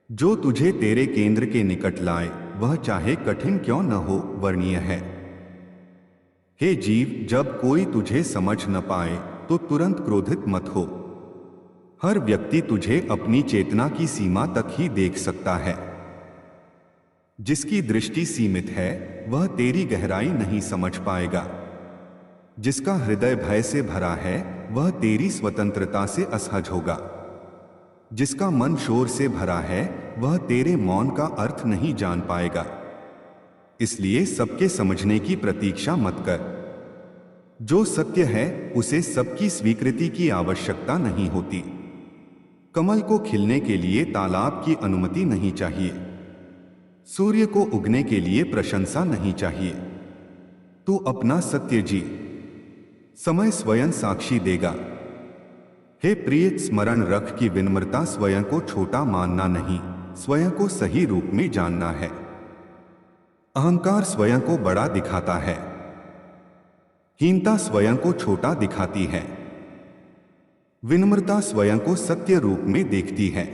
जो तुझे तेरे केंद्र के निकट लाए वह चाहे कठिन क्यों न हो, वर्णीय है। हे जीव, जब कोई तुझे समझ न पाए तो तुरंत क्रोधित मत हो। हर व्यक्ति तुझे अपनी चेतना की सीमा तक ही देख सकता है। जिसकी दृष्टि सीमित है वह तेरी गहराई नहीं समझ पाएगा। जिसका हृदय भय से भरा है वह तेरी स्वतंत्रता से असहज होगा। जिसका मन शोर से भरा है वह तेरे मौन का अर्थ नहीं जान पाएगा। इसलिए सबके समझने की प्रतीक्षा मत कर। जो सत्य है उसे सबकी स्वीकृति की आवश्यकता नहीं होती। कमल को खिलने के लिए तालाब की अनुमति नहीं चाहिए। सूर्य को उगने के लिए प्रशंसा नहीं चाहिए। तू अपना सत्य जी, समय स्वयं साक्षी देगा। हे प्रिय, स्मरण रख कि विनम्रता स्वयं को छोटा मानना नहीं, स्वयं को सही रूप में जानना है। अहंकार स्वयं को बड़ा दिखाता है, हीनता स्वयं को छोटा दिखाती है। विनम्रता स्वयं को सत्य रूप में देखती है।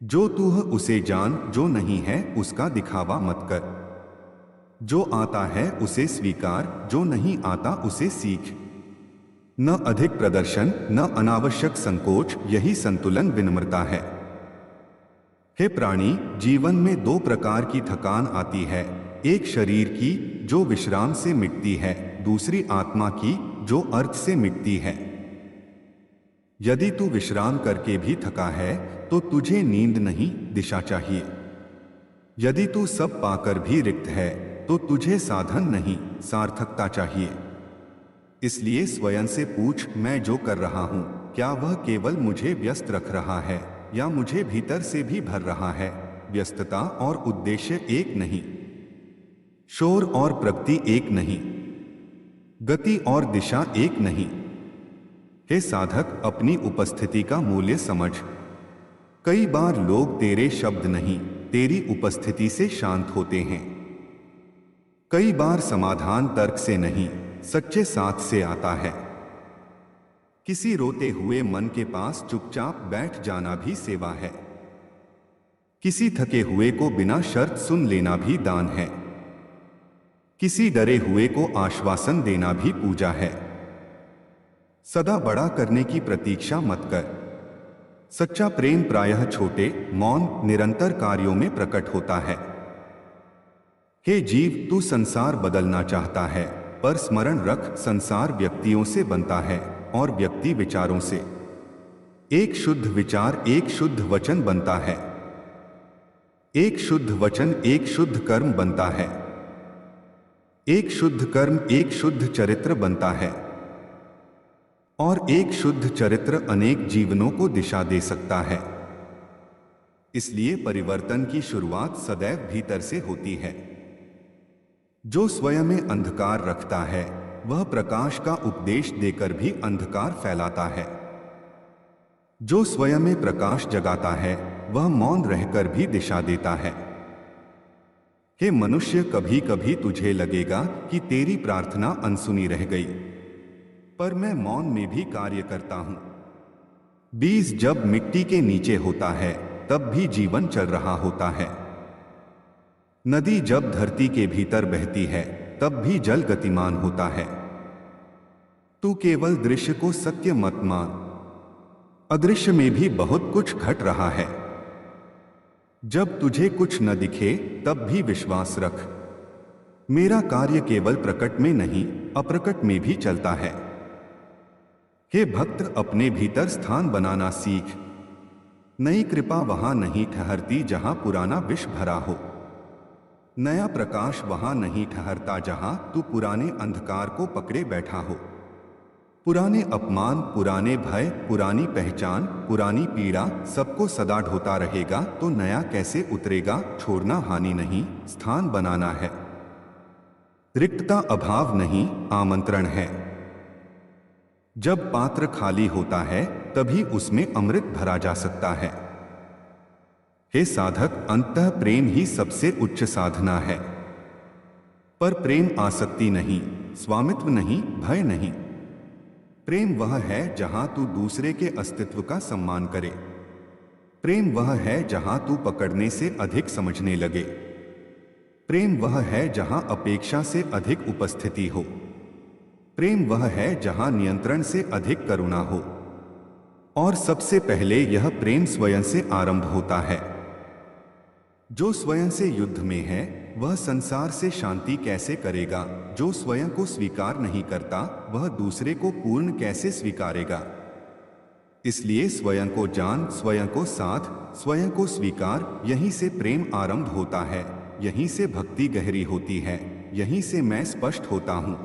जो तू है उसे जान, जो नहीं है उसका दिखावा मत कर। जो आता है उसे स्वीकार, जो नहीं आता उसे सीख। न अधिक प्रदर्शन, न अनावश्यक संकोच, यही संतुलन विनम्रता है। हे प्राणी, जीवन में दो प्रकार की थकान आती है। एक शरीर की जो विश्राम से मिटती है, दूसरी आत्मा की जो अर्थ से मिटती है। यदि तू विश्राम करके भी थका है तो तुझे नींद नहीं, दिशा चाहिए। यदि तू सब पाकर भी रिक्त है तो तुझे साधन नहीं, सार्थकता चाहिए। इसलिए स्वयं से पूछ, मैं जो कर रहा हूं क्या वह केवल मुझे व्यस्त रख रहा है या मुझे भीतर से भी भर रहा है? व्यस्तता और उद्देश्य एक नहीं, शोर और प्रगति एक नहीं, गति और दिशा एक नहीं। हे साधक, अपनी उपस्थिति का मूल्य समझ। कई बार लोग तेरे शब्द नहीं, तेरी उपस्थिति से शांत होते हैं। कई बार समाधान तर्क से नहीं, सच्चे साथ से आता है। किसी रोते हुए मन के पास चुपचाप बैठ जाना भी सेवा है। किसी थके हुए को बिना शर्त सुन लेना भी दान है। किसी डरे हुए को आश्वासन देना भी पूजा है। सदा बड़ा करने की प्रतीक्षा मत कर। सच्चा प्रेम प्रायः छोटे, मौन, निरंतर कार्यों में प्रकट होता है। हे जीव, तू संसार बदलना चाहता है, पर स्मरण रख, संसार व्यक्तियों से बनता है और व्यक्ति विचारों से। एक शुद्ध विचार एक शुद्ध वचन बनता है। एक शुद्ध वचन एक शुद्ध कर्म बनता है। एक शुद्ध कर्म एक शुद्ध चरित्र बनता है। और एक शुद्ध चरित्र अनेक जीवनों को दिशा दे सकता है। इसलिए परिवर्तन की शुरुआत सदैव भीतर से होती है। जो स्वयं में अंधकार रखता है वह प्रकाश का उपदेश देकर भी अंधकार फैलाता है। जो स्वयं में प्रकाश जगाता है वह मौन रहकर भी दिशा देता है। हे मनुष्य, कभी कभी तुझे लगेगा कि तेरी प्रार्थना अनसुनी रह गई, पर मैं मौन में भी कार्य करता हूं। बीज जब मिट्टी के नीचे होता है तब भी जीवन चल रहा होता है। नदी जब धरती के भीतर बहती है तब भी जल गतिमान होता है। तू केवल दृश्य को सत्य मत मान, अदृश्य में भी बहुत कुछ घट रहा है। जब तुझे कुछ न दिखे तब भी विश्वास रख, मेरा कार्य केवल प्रकट में नहीं अप्रकट में भी चलता है। हे भक्त, अपने भीतर स्थान बनाना सीख। नई कृपा वहां नहीं ठहरती जहां पुराना विष भरा हो। नया प्रकाश वहां नहीं ठहरता जहां तू पुराने अंधकार को पकड़े बैठा हो। पुराने अपमान, पुराने भय, पुरानी पहचान, पुरानी पीड़ा सबको सदा ढोता रहेगा तो नया कैसे उतरेगा। छोड़ना हानि नहीं, स्थान बनाना है। रिक्तता अभाव नहीं, आमंत्रण है। जब पात्र खाली होता है तभी उसमें अमृत भरा जा सकता है। हे साधक, अंतः प्रेम ही सबसे उच्च साधना है। पर प्रेम आसक्ति नहीं, स्वामित्व नहीं, भय नहीं। प्रेम वह है जहां तू दूसरे के अस्तित्व का सम्मान करे। प्रेम वह है जहां तू पकड़ने से अधिक समझने लगे। प्रेम वह है जहां अपेक्षा से अधिक उपस्थिति हो। प्रेम वह है जहां नियंत्रण से अधिक करुणा हो। और सबसे पहले यह प्रेम स्वयं से आरंभ होता है। जो स्वयं से युद्ध में है वह संसार से शांति कैसे करेगा। जो स्वयं को स्वीकार नहीं करता वह दूसरे को पूर्ण कैसे स्वीकारेगा। इसलिए स्वयं को जान, स्वयं को साथ, स्वयं को स्वीकार। यहीं से प्रेम आरंभ होता है, यहीं से भक्ति गहरी होती है, यहीं से मैं स्पष्ट होता हूं।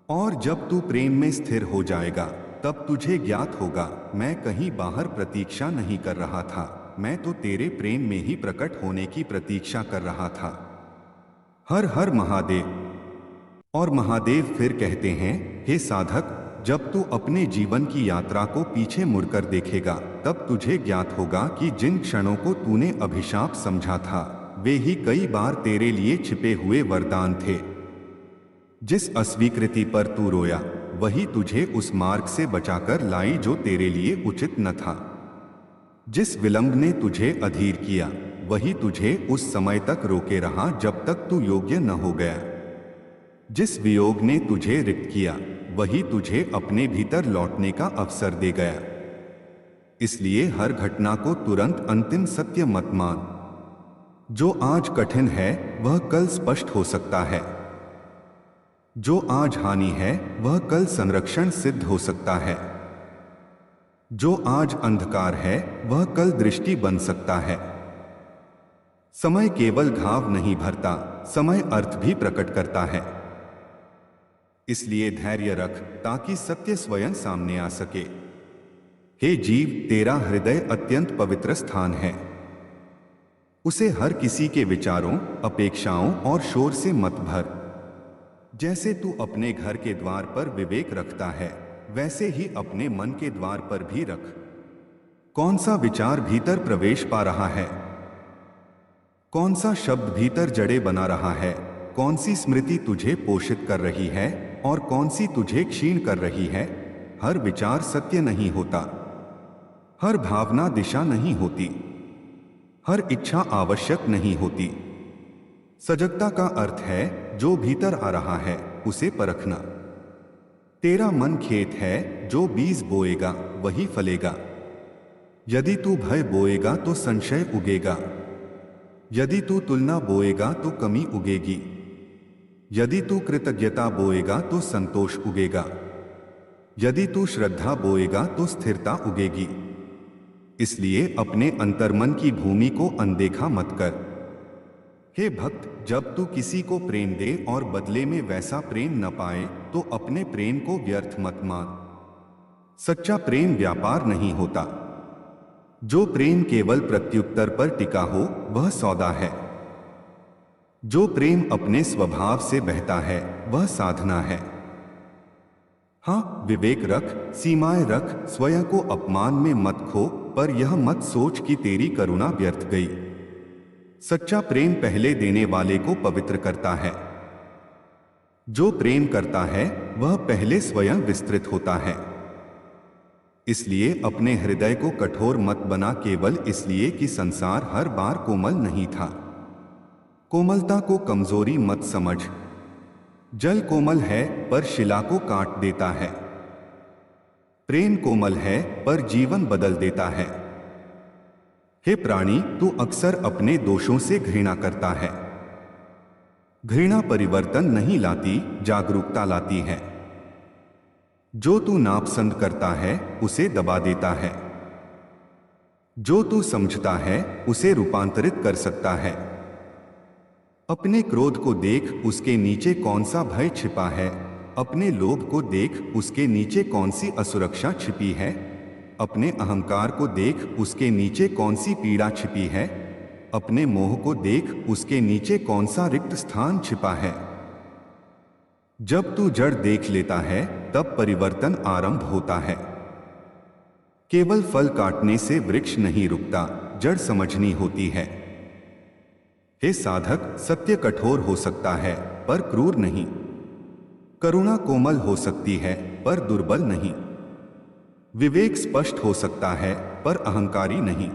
और जब तू प्रेम में स्थिर हो जाएगा तब तुझे ज्ञात होगा, मैं कहीं बाहर प्रतीक्षा नहीं कर रहा था, मैं तो तेरे प्रेम में ही प्रकट होने की प्रतीक्षा कर रहा था। हर हर महादेव। और महादेव फिर कहते हैं, हे साधक, जब तू अपने जीवन की यात्रा को पीछे मुड़कर देखेगा तब तुझे ज्ञात होगा कि जिन क्षणों को तूने अभिशाप समझा था वे ही कई बार तेरे लिए छिपे हुए वरदान थे। जिस अस्वीकृति पर तू रोया वही तुझे उस मार्ग से बचाकर लाई जो तेरे लिए उचित न था। जिस विलंब ने तुझे अधीर किया वही तुझे उस समय तक रोके रहा जब तक तू योग्य न हो गया। जिस वियोग ने तुझे रिक्त किया वही तुझे अपने भीतर लौटने का अवसर दे गया। इसलिए हर घटना को तुरंत अंतिम सत्य मत मान। जो आज कठिन है वह कल स्पष्ट हो सकता है। जो आज हानि है वह कल संरक्षण सिद्ध हो सकता है। जो आज अंधकार है वह कल दृष्टि बन सकता है। समय केवल घाव नहीं भरता, समय अर्थ भी प्रकट करता है। इसलिए धैर्य रख ताकि सत्य स्वयं सामने आ सके। हे जीव, तेरा हृदय अत्यंत पवित्र स्थान है। उसे हर किसी के विचारों, अपेक्षाओं और शोर से मत भर। जैसे तू अपने घर के द्वार पर विवेक रखता है वैसे ही अपने मन के द्वार पर भी रख। कौन सा विचार भीतर प्रवेश पा रहा है, कौन सा शब्द भीतर जड़े बना रहा है, कौन सी स्मृति तुझे पोषित कर रही है और कौन सी तुझे क्षीण कर रही है। हर विचार सत्य नहीं होता, हर भावना दिशा नहीं होती, हर इच्छा आवश्यक नहीं होती। सजगता का अर्थ है जो भीतर आ रहा है उसे परखना। तेरा मन खेत है, जो बीज बोएगा वही फलेगा। यदि तू भय बोएगा तो संशय उगेगा। यदि तू तुलना बोएगा तो कमी उगेगी। यदि तू कृतज्ञता बोएगा तो संतोष उगेगा। यदि तू श्रद्धा बोएगा तो स्थिरता उगेगी। इसलिए अपने अंतर्मन की भूमि को अनदेखा मत कर। हे भक्त, जब तू किसी को प्रेम दे और बदले में वैसा प्रेम न पाए तो अपने प्रेम को व्यर्थ मत मान। सच्चा प्रेम व्यापार नहीं होता। जो प्रेम केवल प्रत्युत्तर पर टिका हो वह सौदा है। जो प्रेम अपने स्वभाव से बहता है वह साधना है। हाँ, विवेक रख, सीमाएं रख, स्वयं को अपमान में मत खो, पर यह मत सोच कि तेरी करुणा व्यर्थ गई। सच्चा प्रेम पहले देने वाले को पवित्र करता है। जो प्रेम करता है वह पहले स्वयं विस्तृत होता है। इसलिए अपने हृदय को कठोर मत बना, केवल इसलिए कि संसार हर बार कोमल नहीं था। कोमलता को कमजोरी मत समझ। जल कोमल है पर शिला को काट देता है। प्रेम कोमल है पर जीवन बदल देता है। हे प्राणी, तू अक्सर अपने दोषों से घृणा करता है। घृणा परिवर्तन नहीं लाती, जागरूकता लाती है। जो तू नापसंद करता है उसे दबा देता है। जो तू समझता है उसे रूपांतरित कर सकता है। अपने क्रोध को देख, उसके नीचे कौन सा भय छिपा है। अपने लोभ को देख, उसके नीचे कौन सी असुरक्षा छिपी है। अपने अहंकार को देख, उसके नीचे कौन सी पीड़ा छिपी है। अपने मोह को देख, उसके नीचे कौन सा रिक्त स्थान छिपा है। जब तू जड़ देख लेता है तब परिवर्तन आरंभ होता है। केवल फल काटने से वृक्ष नहीं रुकता, जड़ समझनी होती है। हे साधक, सत्य कठोर हो सकता है पर क्रूर नहीं। करुणा कोमल हो सकती है पर दुर्बल नहीं। विवेक स्पष्ट हो सकता है पर अहंकारी नहीं।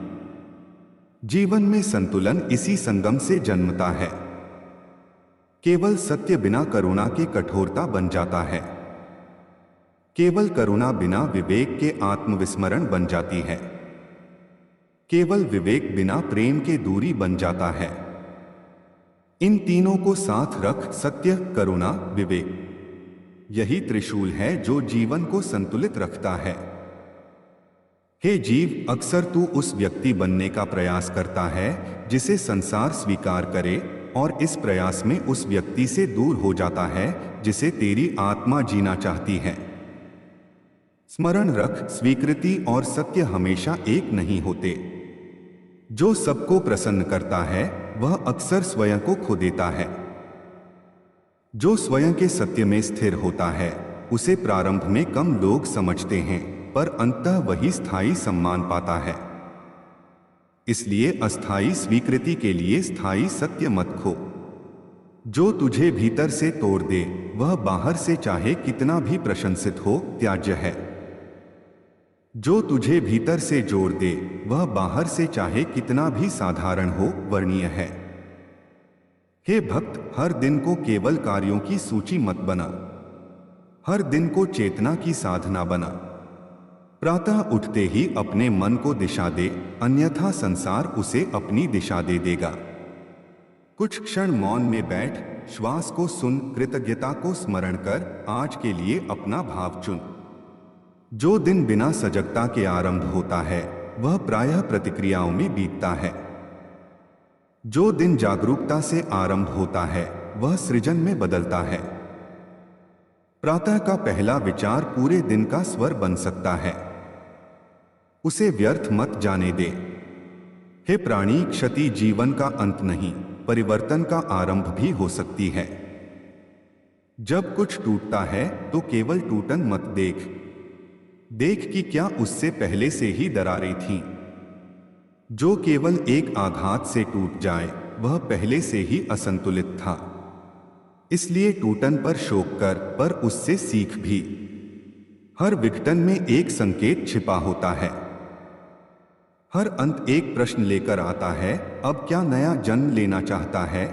जीवन में संतुलन इसी संगम से जन्मता है। केवल सत्य बिना करुणा के कठोरता बन जाता है। केवल करुणा बिना विवेक के आत्मविस्मरण बन जाती है। केवल विवेक बिना प्रेम के दूरी बन जाता है। इन तीनों को साथ रख, सत्य, करुणा, विवेक। यही त्रिशूल है जो जीवन को संतुलित रखता है। हे जीव, अक्सर तू उस व्यक्ति बनने का प्रयास करता है जिसे संसार स्वीकार करे, और इस प्रयास में उस व्यक्ति से दूर हो जाता है जिसे तेरी आत्मा जीना चाहती है। स्मरण रख, स्वीकृति और सत्य हमेशा एक नहीं होते। जो सबको प्रसन्न करता है वह अक्सर स्वयं को खो देता है। जो स्वयं के सत्य में स्थिर होता है उसे प्रारंभ में कम लोग समझते हैं, पर अंततः वही स्थायी सम्मान पाता है। इसलिए अस्थायी स्वीकृति के लिए स्थायी सत्य मत खो। जो तुझे भीतर से तोड़ दे वह बाहर से चाहे कितना भी प्रशंसित हो त्याज्य है। जो तुझे भीतर से जोड़ दे वह बाहर से चाहे कितना भी साधारण हो वर्णीय है। हे भक्त, हर दिन को केवल कार्यों की सूची मत बना। हर दिन को चेतना की साधना बना। प्रातः उठते ही अपने मन को दिशा दे, अन्यथा संसार उसे अपनी दिशा दे देगा। कुछ क्षण मौन में बैठ, श्वास को सुन, कृतज्ञता को स्मरण कर आज के लिए अपना भाव चुन। जो दिन बिना सजगता के आरंभ होता है वह प्रायः प्रतिक्रियाओं में बीतता है। जो दिन जागरूकता से आरंभ होता है वह सृजन में बदलता है। प्रातः का पहला विचार पूरे दिन का स्वर बन सकता है। उसे व्यर्थ मत जाने दे। हे प्राणी, क्षति जीवन का अंत नहीं, परिवर्तन का आरंभ भी हो सकती है। जब कुछ टूटता है तो केवल टूटन मत देख। देख कि क्या उससे पहले से ही दरारें थीं। जो केवल एक आघात से टूट जाए वह पहले से ही असंतुलित था। इसलिए टूटन पर शोक कर, पर उससे सीख भी। हर विघटन में एक संकेत छिपा होता है। हर अंत एक प्रश्न लेकर आता है, अब क्या नया जन्म लेना चाहता है।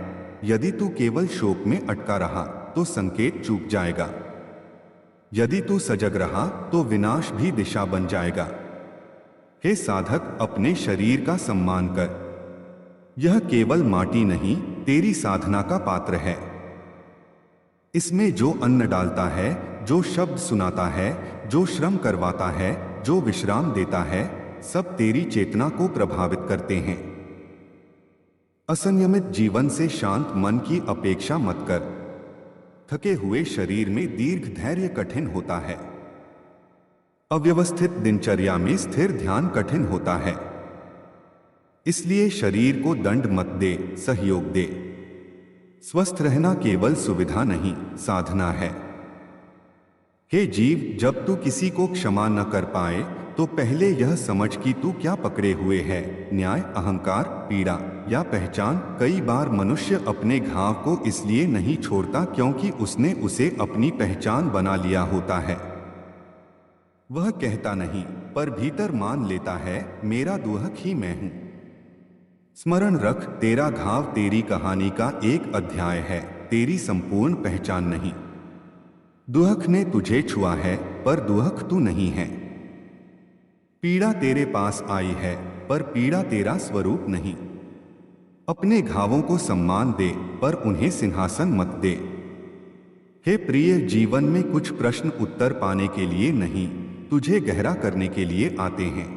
यदि तू केवल शोक में अटका रहा तो संकेत चूक जाएगा। यदि तू सजग रहा तो विनाश भी दिशा बन जाएगा। हे साधक, अपने शरीर का सम्मान कर। यह केवल माटी नहीं, तेरी साधना का पात्र है। इसमें जो अन्न डालता है, जो शब्द सुनाता है, जो श्रम करवाता है, जो विश्राम देता है, सब तेरी चेतना को प्रभावित करते हैं। असंयमित जीवन से शांत मन की अपेक्षा मत कर। थके हुए शरीर में दीर्घ धैर्य कठिन होता है। अव्यवस्थित दिनचर्या में स्थिर ध्यान कठिन होता है। इसलिए शरीर को दंड मत दे, सहयोग दे। स्वस्थ रहना केवल सुविधा नहीं, साधना है। हे जीव, जब तू किसी को क्षमा न कर पाए तो पहले यह समझ कि तू क्या पकड़े हुए है, न्याय, अहंकार, पीड़ा या पहचान। कई बार मनुष्य अपने घाव को इसलिए नहीं छोड़ता क्योंकि उसने उसे अपनी पहचान बना लिया होता है। वह कहता नहीं, पर भीतर मान लेता है, मेरा दुहक ही मैं हूं। स्मरण रख, तेरा घाव तेरी कहानी का एक अध्याय है, तेरी संपूर्ण पहचान नहीं। दुहक ने तुझे छुआ है, पर दुहक तू नहीं है। पीड़ा तेरे पास आई है, पर पीड़ा तेरा स्वरूप नहीं। अपने घावों को सम्मान दे, पर उन्हें सिंहासन मत दे। हे प्रिय, जीवन में कुछ प्रश्न उत्तर पाने के लिए नहीं, तुझे गहरा करने के लिए आते हैं।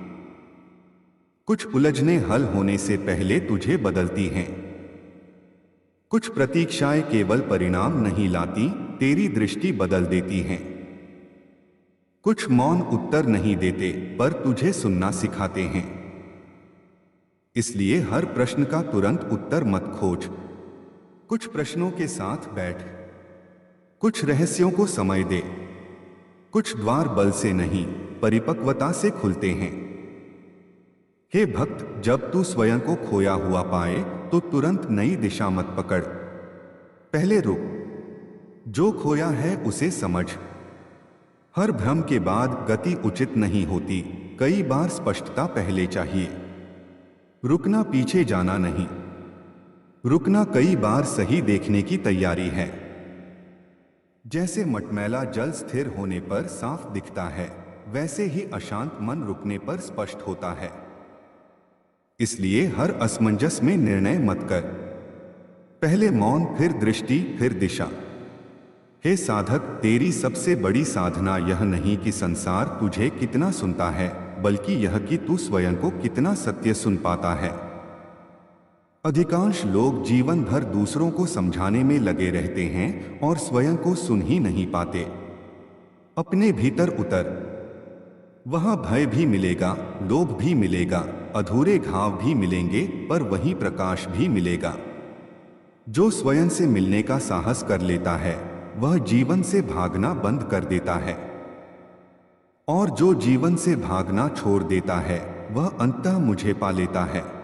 कुछ उलझने हल होने से पहले तुझे बदलती हैं। कुछ प्रतीक्षाएं केवल परिणाम नहीं लाती, तेरी दृष्टि बदल देती हैं। कुछ मौन उत्तर नहीं देते, पर तुझे सुनना सिखाते हैं। इसलिए हर प्रश्न का तुरंत उत्तर मत खोज। कुछ प्रश्नों के साथ बैठ, कुछ रहस्यों को समय दे। कुछ द्वार बल से नहीं, परिपक्वता से खुलते हैं। हे भक्त, जब तू स्वयं को खोया हुआ पाए तो तुरंत नई दिशा मत पकड़। पहले रुक, जो खोया है उसे समझ। हर भ्रम के बाद गति उचित नहीं होती, कई बार स्पष्टता पहले चाहिए। रुकना पीछे जाना नहीं, रुकना कई बार सही देखने की तैयारी है। जैसे मटमैला जल स्थिर होने पर साफ दिखता है, वैसे ही अशांत मन रुकने पर स्पष्ट होता है। इसलिए हर असमंजस में निर्णय मत कर। पहले मौन, फिर दृष्टि, फिर दिशा। हे साधक, तेरी सबसे बड़ी साधना यह नहीं कि संसार तुझे कितना सुनता है, बल्कि यह कि तू स्वयं को कितना सत्य सुन पाता है। अधिकांश लोग जीवन भर दूसरों को समझाने में लगे रहते हैं और स्वयं को सुन ही नहीं पाते। अपने भीतर उतर, वहां भय भी मिलेगा, लोभ भी मिलेगा, अधूरे घाव भी मिलेंगे, पर वहीं प्रकाश भी मिलेगा। जो स्वयं से मिलने का साहस कर लेता है, वह जीवन से भागना बंद कर देता है, और जो जीवन से भागना छोड़ देता है, वह अंततः मुझे पा लेता है।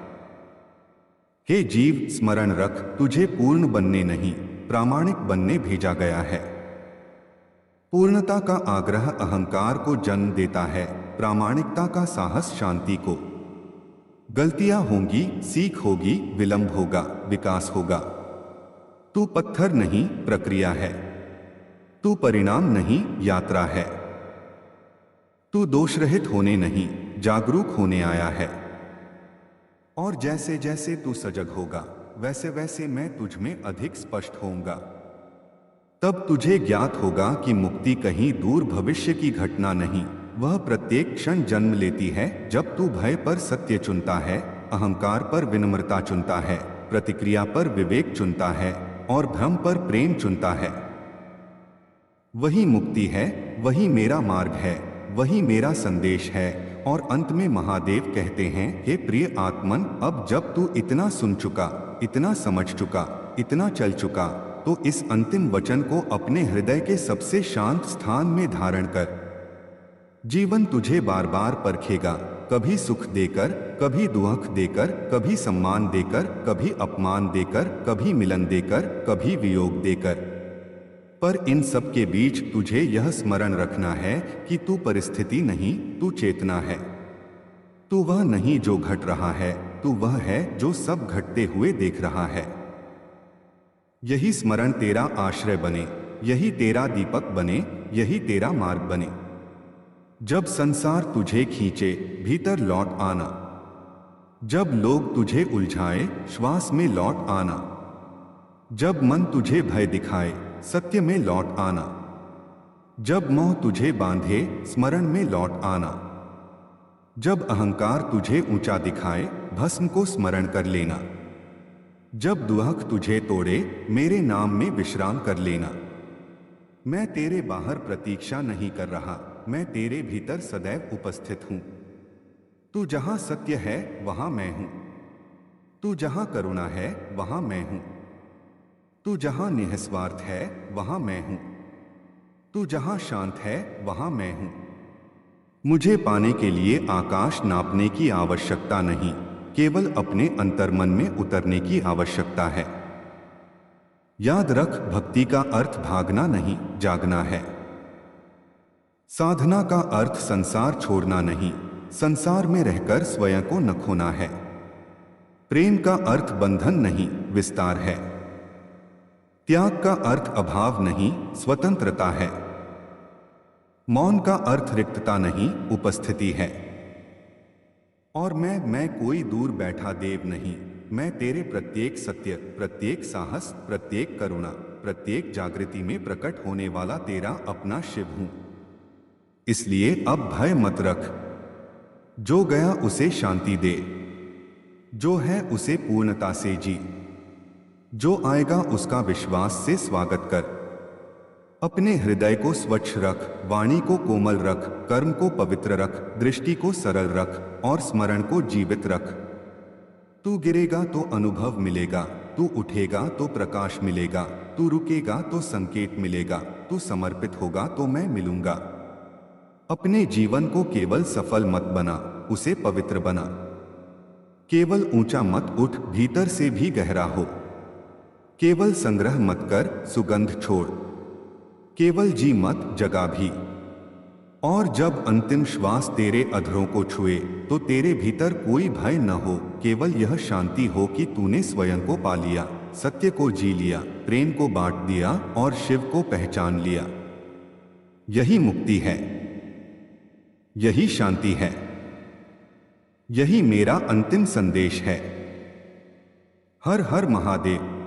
हे जीव, स्मरण रख, तुझे पूर्ण बनने नहीं, प्रामाणिक बनने भेजा गया है। पूर्णता का आग्रह अहंकार को जन्म देता है, प्रामाणिकता का साहस शांति को। गलतियां होंगी, सीख होगी, विलंब होगा, विकास होगा। तू पत्थर नहीं, प्रक्रिया है। तू परिणाम नहीं, यात्रा है। तू दोषरहित होने नहीं, जागरूक होने आया है। और जैसे जैसे तू सजग होगा, वैसे वैसे मैं तुझ में अधिक स्पष्ट होऊंगा। तब तुझे ज्ञात होगा कि मुक्ति कहीं दूर भविष्य की घटना नहीं, वह प्रत्येक क्षण जन्म लेती है जब तू भय पर सत्य चुनता है, अहंकार पर विनम्रता चुनता है, प्रतिक्रिया पर विवेक चुनता है और भ्रम पर प्रेम चुनता है। वही मुक्ति है, वही मेरा मार्ग है, वही मेरा संदेश है। और अंत में महादेव कहते हैं, हे प्रिय आत्मन, अब जब तू इतना सुन चुका, इतना समझ चुका, इतना चल चुका, तो इस अंतिम वचन को अपने हृदय के सबसे शांत स्थान में धारण कर। जीवन तुझे बार बार परखेगा, कभी सुख देकर, कभी दुख देकर, कभी सम्मान देकर, कभी अपमान देकर, कभी मिलन देकर, कभी वियोग देकर। पर इन सब के बीच तुझे यह स्मरण रखना है कि तू परिस्थिति नहीं, तू चेतना है। तू वह नहीं जो घट रहा है, तू वह है जो सब घटते हुए देख रहा है। यही स्मरण तेरा आश्रय बने, यही तेरा दीपक बने, यही तेरा मार्ग बने। जब संसार तुझे खींचे, भीतर लौट आना। जब लोग तुझे उलझाए, श्वास में लौट आना। जब मन तुझे भय दिखाए, सत्य में लौट आना। जब मोह तुझे बांधे, स्मरण में लौट आना। जब अहंकार तुझे ऊंचा दिखाए, भस्म को स्मरण कर लेना। जब दुहक तुझे तोड़े, मेरे नाम में विश्राम कर लेना। मैं तेरे बाहर प्रतीक्षा नहीं कर रहा, मैं तेरे भीतर सदैव उपस्थित हूं। तू जहां सत्य है, वहां मैं हूं। तू जहां करुणा है, वहां मैं हूं। तू जहां निःस्वार्थ है, वहां मैं हूं। तू जहां शांत है, वहां मैं हूं। मुझे पाने के लिए आकाश नापने की आवश्यकता नहीं, केवल अपने अंतर्मन में उतरने की आवश्यकता है। याद रख, भक्ति का अर्थ भागना नहीं, जागना है। साधना का अर्थ संसार छोड़ना नहीं, संसार में रहकर स्वयं को न खोना है। प्रेम का अर्थ बंधन नहीं, विस्तार है। त्याग का अर्थ अभाव नहीं, स्वतंत्रता है। मौन का अर्थ रिक्तता नहीं, उपस्थिति है। और मैं कोई दूर बैठा देव नहीं, मैं तेरे प्रत्येक सत्य, प्रत्येक साहस, प्रत्येक करुणा, प्रत्येक जागृति में प्रकट होने वाला तेरा अपना शिव हूं। इसलिए अब भय मत रख। जो गया उसे शांति दे, जो है उसे पूर्णता से जी, जो आएगा उसका विश्वास से स्वागत कर। अपने हृदय को स्वच्छ रख, वाणी को कोमल रख, कर्म को पवित्र रख, दृष्टि को सरल रख और स्मरण को जीवित रख। तू गिरेगा तो अनुभव मिलेगा, तू उठेगा तो प्रकाश मिलेगा, तू रुकेगा तो संकेत मिलेगा, तू समर्पित होगा तो मैं मिलूंगा। अपने जीवन को केवल सफल मत बना, उसे पवित्र बना। केवल ऊंचा मत उठ, भीतर से भी गहरा हो। केवल संग्रह मत कर, सुगंध छोड़। केवल जी मत, जगा भी। और जब अंतिम श्वास तेरे अधरों को छुए तो तेरे भीतर कोई भय न हो, केवल यह शांति हो कि तूने स्वयं को पा लिया, सत्य को जी लिया, प्रेम को बांट दिया और शिव को पहचान लिया। यही मुक्ति है, यही शांति है, यही मेरा अंतिम संदेश है। हर हर महादेव।